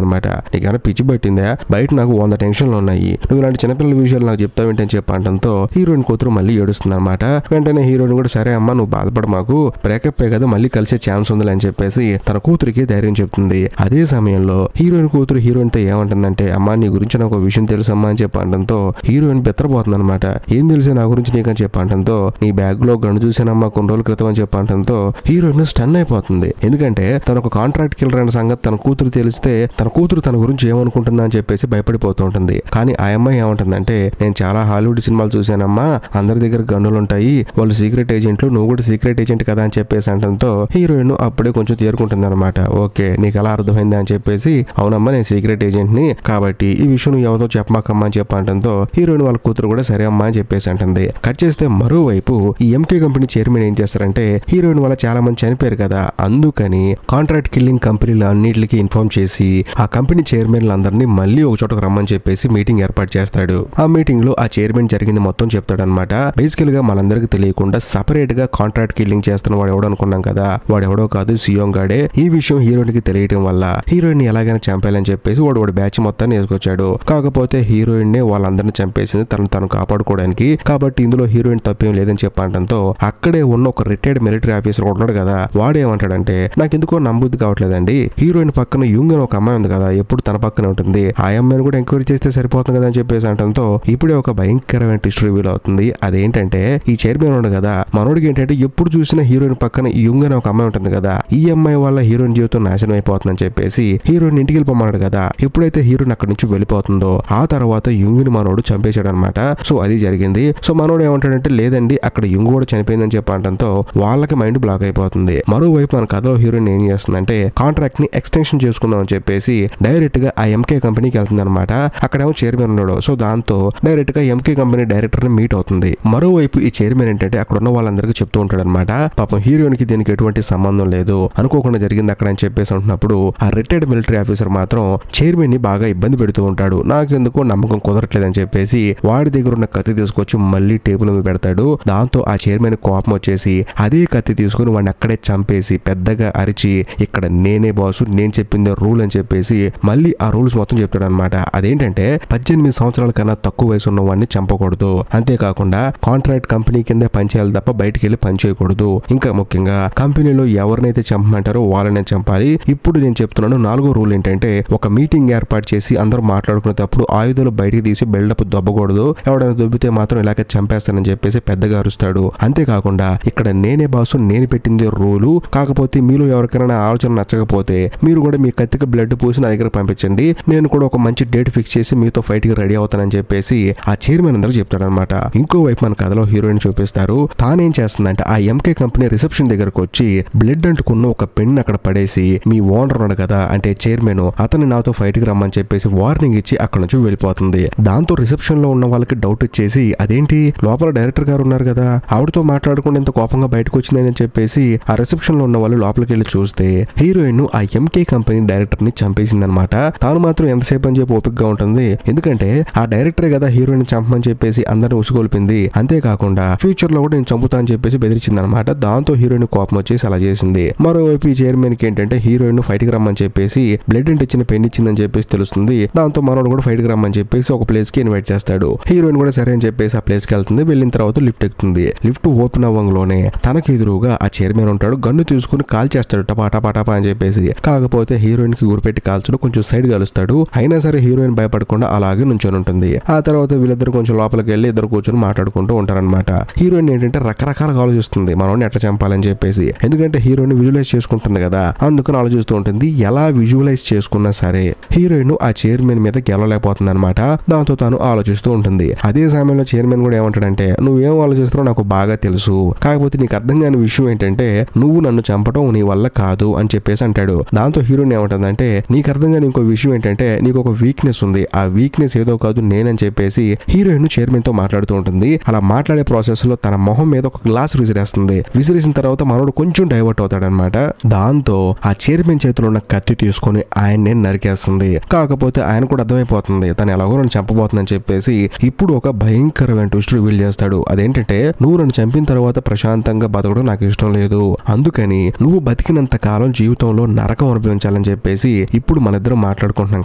అనమాట. నీకేమైనా పిచ్చి పట్టిందా, బయట నాకు 100 టెన్షన్లు ఉన్నాయి, నువ్వు ఇలాంటి చిన్నపిల్లల విషయాలు నాకు చెప్తావేంటని చెప్పంటంతో హీరోయిన్ కూతురు మళ్ళీ ఏడుస్తుంది అనమాట. వెంటనే హీరోయిన్ కూడా సరే అమ్మ నువ్వు బాధపడ, మాకు బ్రేకప్ కదా మళ్ళీ కలిసే ఛాన్స్ ఉంది అని చెప్పేసి తన కూతురికి ధైర్యం చెప్తుంది. అదే సమయంలో హీరోయిన్ కూతురు హీరోయిన్ తో ఏమంటుందంటే అమ్మా నీ గురించి నాకు ఒక విషయం తెలుసమ్మా అని చెప్పడంతో హీరోయిన్ బెత్తరపోతుంది అనమాట. ఏం తెలిసే నా గురించి నీకని చెప్పడంతో నీ బ్యాగ్ లో గన్ను చూసానమ్మా కొన్ని రోజుల క్రితం అని చెప్పడంతో హీరోయిన్ స్టన్ అయిపోతుంది. ఎందుకంటే తన ఒక కాంట్రాక్ట్ కిల్లర్ అనే సంగతి తన కూతురు తెలిస్తే తన కూతురు తన గురించి ఏమనుకుంటుందా అని చెప్పేసి భయపడిపోతూ ఉంటుంది. కానీ ఆ అమ్మాయి ఏమంటుందంటే నేను చాలా హాలీవుడ్ సినిమాలు చూసానమ్మా, అందరి దగ్గర గన్నులు ఉంటాయి, వాళ్ళు సీక్రెట్ ఏజెంట్లు, నువ్వు కూడా సీక్రెట్ ఏజెంట్ కదా అని చెప్పేసి అంటంతో హీరోయిన్ అప్పుడే కొంచెం తేరుకుంటుంది అనమాట. ఓకే నీకు ఎలా అర్థమైంది అని చెప్పేసి అవునమ్మా నేను సీక్రెట్ ఏజెంట్ ని, కాబట్టి ఈ విషయం నువ్వు ఎవరితో చెప్పమాకమ్మా అని చెప్పంటంతో హీరోయిన్ వాళ్ళ కూతురు కూడా సరే అమ్మా అని చెప్పేసి అంటుంది. కట్ చేస్తే మరోవైపు ఈ ఎంకే కంపెనీ చైర్మన్ ఏం చేస్తారంటే హీరోయిన్ వల్ల చాలా మంది చనిపోయారు కదా, అందుకని కాంట్రాక్ట్ కిల్లింగ్ కంపెనీలు అన్నిటికి ఇన్ఫార్మ్ చేసి ఆ కంపెనీ చైర్మన్లందరినీ మళ్ళీ ఒక చోటకు రమ్మని చెప్పేసి మీటింగ్ ఏర్పాటు చేస్తాడు. ఆ మీటింగ్ లో ఆ చైర్మన్ జరిగింది మొత్తం చెప్తాడు అనమాట. బేసికల్ గా మనందరికి తెలియకుండా సపరేట్ గా కాంట్రాక్ట్ కిల్లింగ్ చేస్తున్న వాడు ఎవడో అనుకున్నాం కదా, వాడు ఎవడో కాదు సియోంగ్ గాడే. ఈ విషయం హీరోయిన్ కి తెలియడం వల్ల హీరోయిన్ ఎలాగైనా చంపేయాలని చెప్పేసి వాడు బ్యాచ్ మొత్తాన్ని వేసుకొచ్చాడు. కాకపోతే హీరోయిన్ నే వాళ్ళందరినీ చంపేసింది తను కాపాడుకోవడానికి, కాబట్టి ఇందులో హీరోయిన్ తప్పేం లేదని చెప్పడంతో అక్కడే ఉన్న ఒక రిటైర్డ్ మిలిటరీ ఆఫీసర్ ఉన్నాడు కదా, వాడేమంటాడంటే నాకెందుకో నమ్మబుద్ధి కావట్లేదండి, హీరోయిన్ పక్కన యుంగ్ అని ఒక అమ్మాయి ఉంది కదా ఎప్పుడు తన పక్కన ఉంటుంది, ఆ అమ్మాయిని కూడా ఎంక్వైరీ చేస్తే సరిపోతుంది కదా అని చెప్పేసి అంటంతో ఇప్పుడే ఒక భయంకరమైన ట్విస్ట్ రివీల్ అవుతుంది. అదేంటంటే ఈ చైర్మన్ ఉన్నాడు కదా మనోడికి ఏంటంటే ఎప్పుడు చూసినా హీరోయిన్ పక్కన యుంగ్ అని ఒక అమ్మాయి ఉంటుంది కదా, ఈ అమ్మాయి వల్ల హీరోయిన్ జీవితం నాశనం అయిపోతుందని చెప్పేసి హీరోయిన్ ఇంటికి వెళ్ళిపోమన్నాడు కదా. ఎప్పుడైతే హీరోయిన్ అక్కడి నుంచి వెళ్ళిపోతుందో ఆ తర్వాత యుంగ్ ని మనోడు చంపేశాడు అనమాట. సో అది జరిగింది. సో మనోడు ఏమంటాడంటే లేదండి అక్కడ యుంగ్ కూడా చనిపోయిందని చెప్పడంతో వాళ్ళకి మైండ్ బ్లాక్ అయిపోతుంది. మరోవైపు మన కథలో హీరోయిన్ ఏం చేస్తుందంటే కాంట్రాక్ట్ ని ఎక్స్టెన్షన్ చేసుకుందాం అని చెప్పేసి డైరెక్ట్ గా ఆ ఎంకే కంపెనీకి వెళ్తుంది అనమాట. అక్కడేమో చైర్మన్ ఉన్నాడు. సో దాంతో డైరెక్ట్ గా ఎంకే కంపెనీ డైరెక్టర్ ని మీట్ అవుతుంది. మరోవైపు ఈ చైర్మన్ ఏంటంటే అక్కడ ఉన్న వాళ్ళందరికీ చెప్తూ ఉంటాడు అనమాట, పాపం హీరోయిన్ కి దీనికి ఎటువంటి సంబంధం లేదు, అనుకోకుండా జరిగింది అక్కడ అని చెప్పేసి అంటున్నప్పుడు ఆ రిటైర్డ్ మిలిటరీ ఆఫీసర్ మాత్రం చైర్మన్ ని బాగా ఇబ్బంది పెడుతూ ఉంటాడు. నాకెందుకో నమ్మకం కుదరట్లేదని చెప్పేసి వాడి దగ్గర ఉన్న కత్తి తీసుకొచ్చి మళ్ళీ టేబుల్ మీద పెడతాడు. దాంతో ఆ చైర్మన్ కోపం వచ్చేసి అదే కత్తి తీసుకుని వాడిని అక్కడే చంపేసి పెద్దగా అరిచి ఇక్కడ నేనే బాసు, నేను చెప్పింది రూల్ అని చెప్పేసి మళ్ళీ ఆ రూల్స్ మొత్తం చెప్తాడు అనమాట. అదేంటంటే 18 సంవత్సరాల కన్నా తక్కువ వయసు ఉన్న వాడిని చంపకూడదు, అంతేకాకుండా కాంట్రాక్ట్ కంపెనీ కింద పనిచేయాలి తప్ప బయటికి వెళ్ళి పని చేయకూడదు, ఇంకా ముఖ్యంగా కంపెనీలో ఎవరినైతే చంపమంటారో వాళ్ళనే చంపాలి. ఇప్పుడు నేను చెప్తున్నాను 4వ రూల్ ఏంటంటే ఒక మీటింగ్ ఏర్పాటు చేసి అందరూ మాట్లాడుకునేటప్పుడు ఆయుధాలు బయటికి తీసి బిల్డప్ దొబ్బకూడదు, ఎవడైనా దొబ్బితే మాత్రం ఇలాగే చంపేస్తానని చెప్పేసి పెద్దగా అరుస్తాడు. అంతేకాకుండా ఇక్కడ నేనే బాసు, నేను పెట్టింది రూలు, కాకపోతే మీలో ఎవరికైనా ఆలోచన నచ్చకపోతే మీరు కూడా మీ కత్తికి బ్లడ్ పూసి నా దగ్గర పంపించండి, నేను కూడా ఒక మంచి డేట్ ఫిక్స్ చేసి మీతో ఫైట్ కి రెడీ అవుతానని చెప్పేసి ఆ చైర్మన్ అందరూ చెప్తాడనమాట. ఇంకోవైపు మన కథలో హీరోయిన్ చూపిస్తారు. తానేం చేస్తుందంటే ఆ ఎంకే కంపెనీ రిసెప్షన్ దగ్గరకు వచ్చి బ్లడ్ అంటుకున్న ఒక పెన్ అక్కడ పడేసి మీ ఓనర్ ఉన్నాడు కదా అంటే చైర్మన్, అతన్ని నాతో ఫైట్ కి రమ్మని చెప్పేసి వార్నింగ్ ఇచ్చి అక్కడ నుంచి వెళ్ళిపోతుంది. దాంతో రిసెప్షన్ లో ఉన్న వాళ్ళకి డౌట్ వచ్చేసి అదేంటి లోపల డైరెక్టర్ గారు ఉన్నారు కదా ఆవిడతో మాట్లాడకుండా ఇంత కోపంగా బయటకు వచ్చిందని చెప్పేసి ఆ రిసెప్షన్ లో ఉన్న వాళ్ళు లోపలికి వెళ్ళి చూస్తే హీరోయిన్ ఆ ఎంకే కంపెనీ డైరెక్టర్ ని చంపేసిందనమాట. తాను మాత్రం ఎంతసేపు అని చెప్పి ఓపికగా ఉంటుంది, ఎందుకంటే ఆ డైరెక్టరే కదా హీరోయిన్ చంపమని చెప్పేసి అందరిని ఉసుగొల్పింది, అంతేకాకుండా ఫ్యూచర్ లో కూడా నేను చంపుతా అని చెప్పేసి బెదిరించింది అనమాట. దాంతో హీరోయిన్ కోపం వచ్చేసి అలా చేసింది. మరోవైపు ఈ చైర్మన్ కి ఏంటంటే హీరోయిన్ ఫైట్ కి రమ్మని చెప్పేసి బ్లడ్ అంటే ఇచ్చిన పెన్ ఇచ్చిందని చెప్పేసి తెలుస్తుంది. దాంతో మనోడు కూడా ఫైట్ కి రమ్మని చెప్పేసి ఒక ప్లేస్ కి ఇన్వైట్ చేస్తాడు. హీరోయిన్ కూడా సరే అని చెప్పేసి ఆ ప్లేస్ కి వెళ్తుంది. వెళ్ళిన తర్వాత లిఫ్ట్ ఎక్కుతుంది. లిఫ్ట్ ఓపెన్ అవ్వంలోనే తనకి ఎదురుగా ఆ చైర్మన్ ఉంటాడు. గన్ను తీసుకుని కాల్ చేస్తాడు టపా అని చెప్పేసి. కాకపోతే హీరోయిన్ కి గురిపెట్టి కాల్చడం కొంచెం సైడ్ కలుస్తాడు. అయినా సరే హీరోయిన్ భయపడకుండా అలాగే నుంచొని ఉంటుంది. ఆ తర్వాత వీళ్ళిద్దరు కొంచెం లోపలికి వెళ్ళి ఇద్దరు కూర్చొని మాట్లాడుకుంటూ ఉంటారనమాట. హీరోయిన్ ఏంటంటే రకరకాలుగా ఆలోచిస్తుంది మనోడిని ఎట్లా చంపాలని చెప్పేసి, ఎందుకంటే హీరోయిన్ విజువలైజ్ చేసుకుంటుంది కదా అందుకని ఆలోచిస్తూ ఉంటుంది. ఎలా విజువలైజ్ చేసుకున్నా సరే హీరోయిన్ ఆ చైర్మన్ మీద గెలవలేకపోతుంది అనమాట. దాంతో తాను ఆలోచిస్తూ ఉంటుంది. అదే సమయంలో చైర్మన్ కూడా ఏమంటాడంటే నువ్వేం ఆలోచిస్తున్నావు నాకు బాగా తెలుసు, కాకపోతే నీకు అర్థం కాని విషయం ఏంటంటే నువ్వు నన్ను చంపడం నీ వల్ల కాదు అని చెప్పేసి అంటాడు. దాంతో హీరోయిన్ ఏమంటుందంటే నీకు అర్థం కాని ఇంకో విషయం ఏంటంటే నీకు ఒక వీక్నెస్ ఉంది, ఆ వీక్నెస్ ఏదో కాదు నేనని చెప్పేసి హీరోయిన్ చైర్మన్ తో మాట్లాడుతూ ఉంటుంది. అలా మాట్లాడే ప్రాసెస్ లో తన మొహం మీద ఒక గ్లాస్ విసిరేస్తుంది. విసిరేసిన తర్వాత మనోడు కొంచెం డైవర్ట్ అవుతాడనమాట. దాంతో ఆ చైర్మన్ చేతిలో ఉన్న కత్తి తీసుకొని ఆయన్నే నరికేస్తుంది. కాకపోతే ఆయన కూడా అర్థమైపోతుంది తను ఎలాగో నన్ను చంపబోతుందని చెప్పేసి ఇప్పుడు ఒక భయంకరమైన ట్విస్ట్ రివీల్ చేస్తాడు. అదేంటంటే నువ్వు నన్ను చంపిన తర్వాత ప్రశాంతంగా బతకడం నాకు ఇష్టం లేదు, అందుకని నువ్వు బతికినంత కాలం జీవితంలో నరకం అనుభవించాలని చెప్పేసి ఇప్పుడు మన ఇద్దరం మాట్లాడుకుంటున్నాం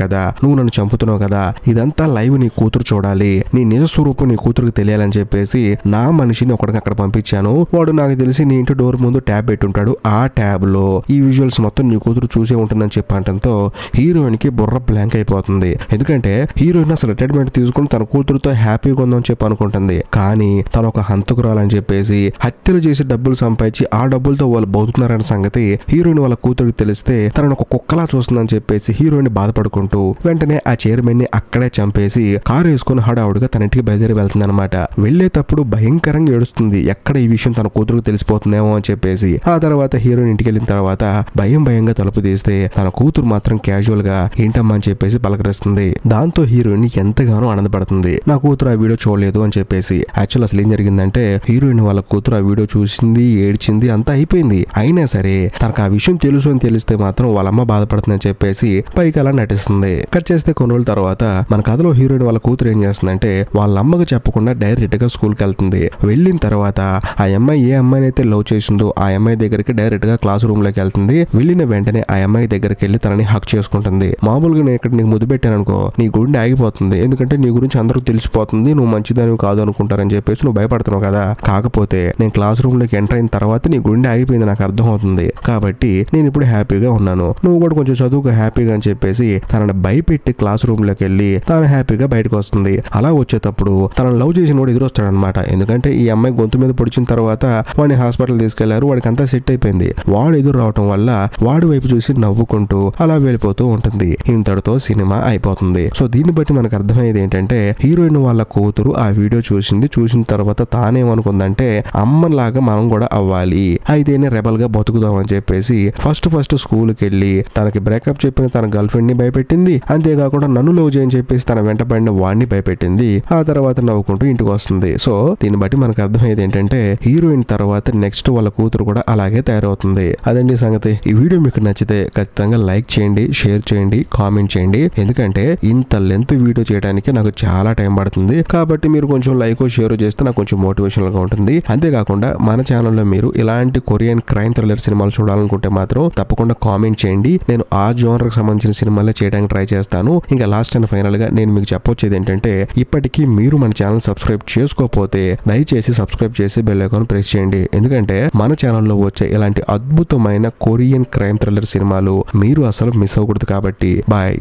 కదా, నువ్వు నన్ను చంపుతున్నావు కదా, ఇదంతా లైవ్ నీ కూతురు చూడాలి, నీ నిజ స్వరూపం నీ కూతురుకి తెలియాలని చెప్పేసి నా మనిషిని ఒకడికి అక్కడ పంపించాను. వాడు నాకు తెలిసి నీ ఇంటి డోర్ ముందు ట్యాబ్ పెట్టుంటాడు, ఆ ట్యాబ్ లో ఈ విజువల్స్ మొత్తం నీ కూతురు చూసే ఉంటుందని చెప్పడంతో హీరోయిన్ కి బుర్ర బ్లాంక్ అయిపోతుంది. ఎందుకంటే హీరోయిన్ అసలు రిటైర్మెంట్ తీసుకుని తన కూతురుతో హ్యాపీగా ఉందని చెప్పి అనుకుంటుంది. కానీ తను ఒక హంతకురాలని చెప్పేసి హత్యలు చేసి డబ్బులు సంపాదించి ఆ డబ్బులతో వాళ్ళు బతుకుతున్నారనే సంగతి హీరోయిన్ వాళ్ళ కూతురికి తెలిస్తే తనను ఒక కుక్కలా చూస్తుందని చెప్పేసి హీరోయిన్ బాధపడుకుంటూ వెంటనే ఆ చైర్మన్ ని అక్కడే చంపేసి కారు వేసుకుని హడావుడిగా తన ఇంటికి బయలుదేరి వెళ్తుంది అనమాట. వెళ్లేటప్పుడు భయంకరంగా ఏడుస్తుంది, ఎక్కడ ఈ విషయం తన కూతురుకు తెలిసిపోతుందేమో అని చెప్పేసి. ఆ తర్వాత హీరోయిన్ ఇంటికి వెళ్ళిన తర్వాత భయంగా తలుపు తీస్తే తన కూతురు మాత్రం క్యాజువల్ గా ఏంటమ్మా అని చెప్పేసి పలకరిస్తుంది. దాంతో హీరోయిన్ ఎంతగానో ఆనందపడుతుంది, నా కూతురు ఆ వీడియో చూడలేదు అని చెప్పేసి. యాక్చువల్ అసలు ఏం జరిగిందంటే హీరోయిన్ వాళ్ళ కూతురు ఆ వీడియో చూసింది, ఏడ్చింది, అంతా అయిపోయింది. అయినా సరే తనకు ఆ విషయం తెలుసు అని తెలిస్తే మాత్రం వాళ్ళమ్మ బాధపడుతుందని చెప్పేసి పైకి అలా నటిస్తుంది. కట్ చేస్తే కొన్ని రోజుల తర్వాత మన కథలో హీరోయిన్ వాళ్ళ కూతురు ఏం చేస్తుందంటే వాళ్ళ అమ్మకు చెప్పకుండా డైరెక్ట్ గా స్కూల్ కి వెళ్తుంది. వెళ్ళిన తర్వాత ఆ అమ్మాయి ఏ అమ్మాయిని అయితే లవ్ చేసిందో ఆ అమ్మాయి దగ్గరికి డైరెక్ట్ గా క్లాస్ రూమ్ లోకి వెళ్తుంది. వెళ్ళిన వెంటనే ఆ అమ్మాయి దగ్గరికి వెళ్ళి తనని హక్ చేసుకుంటుంది. మామూలుగా నేను ఇక్కడ నీకు ముద్దు పెట్టాను అనుకో నీ గుండె ఆగిపోతుంది, ఎందుకంటే నీ గురించి అందరూ తెలిసిపోతుంది, నువ్వు మంచిదానివి కాదు అనుకుంటారని చెప్పేసి నువ్వు భయపడుతున్నావు కదా. కాకపోతే నేను క్లాస్ రూమ్ లోకి ఎంటర్ అయిన తర్వాత నీ గుండె ఆగిపోయింది నాకు అర్థం అవుతుంది, కాబట్టి నేను ఇప్పుడు హ్యాపీగా ఉన్నాను, నువ్వు కూడా కొంచెం చదువుగా హ్యాపీగా అని చెప్పేసి తనని భయపెట్టి క్లాస్ రూమ్ లోకి వెళ్ళి తాను హ్యాపీగా బయటకు వస్తుంది. అలా వచ్చేటప్పుడు తనను లవ్ చేసిన వాడు ఎదురొస్తాడు అనమాట. ఎందుకంటే ఈ అమ్మాయి గొంతు మీద పొడిచిన తర్వాత వాడిని హాస్పిటల్ తీసుకెళ్లారు, వాడికి అంతా సెట్ అయిపోయింది. వాడు ఎదురు రావటం వల్ల వాడి వైపు చూసి నవ్వుకుంటూ అలా వెళ్ళిపోతూ ఉంటుంది. ఇంతటితో సినిమా అయిపోతుంది. సో దీన్ని బట్టి మనకు అర్థమయ్యేది ఏంటంటే హీరోయిన్ వాళ్ళ కూతురు ఆ వీడియో చూసిన తర్వాత తానేమనుకుందంటే అమ్మలాగా మనం కూడా అవ్వాలి, అయితేనే రెబల్ గా బతుకుదాం అని చెప్పేసి ఫస్ట్ స్కూల్కి వెళ్ళి తనకి బ్రేకప్ చెప్పిన తన గర్ల్ ఫ్రెండ్ ని భయపెట్టింది. అంతేకాకుండా నన్ను లవ్ చేయని చెప్పేసి తన వెంట పడిన వాడిని భయపెట్టింది. ఆ తర్వాత నవ్వుకుంటూ ఇంటికి వస్తుంది. సో దీన్ని బట్టి మనకు అర్థమయ్యేది ఏంటంటే హీరోయిన్ తర్వాత నెక్స్ట్ వాళ్ళ కూతురు కూడా అలాగే తయారవుతుంది. అదండి సంగతి. ఈ వీడియో మీకు నచ్చితే ఖచ్చితంగా లైక్ చేయండి, షేర్ చేయండి, కామెంట్ చేయండి. ఎందుకంటే ఇంత లెంత్ వీడియో చేయడానికి నాకు చాలా టైం పడుతుంది, కాబట్టి మీరు కొంచెం లైక్ షేర్ చేస్తే నాకు కొంచెం మోటివేషనల్ గా ఉంటుంది. అంతేకాకుండా మన ఛానల్లో మీరు ఇలాంటి కొరియన్ క్రైమ్ థ్రిల్లర్ సినిమాలు చూడాలనుకుంటే మాత్రం తప్పకుండా కామెంట్ చేయండి. నేను ఆ జోనర్ కి సంబంధించిన సినిమాలే చేయడానికి ట్రై చేస్తాను. ఇంకా లాస్ట్ అండ్ ఫైనల్ గా నేను మీకు చెప్పొచ్చేది ఏంటంటే ఇప్పటికీ మీరు మన ఛానల్ సబ్స్క్రైబ్ చేసుకోకపోతే దయచేసి సబ్స్క్రైబ్ చేసి బెల్ ఐకాన్ ప్రెస్ చేయండి. ఎందుకంటే మన ఛానల్లో వచ్చే ఇలాంటి అద్భుతమైన కొరియన్ క్రైమ్ థ్రిల్లర్ సినిమాలు మీరు అసలు మిస్ అవ్వకూడదు. కాబట్టి బాయ్.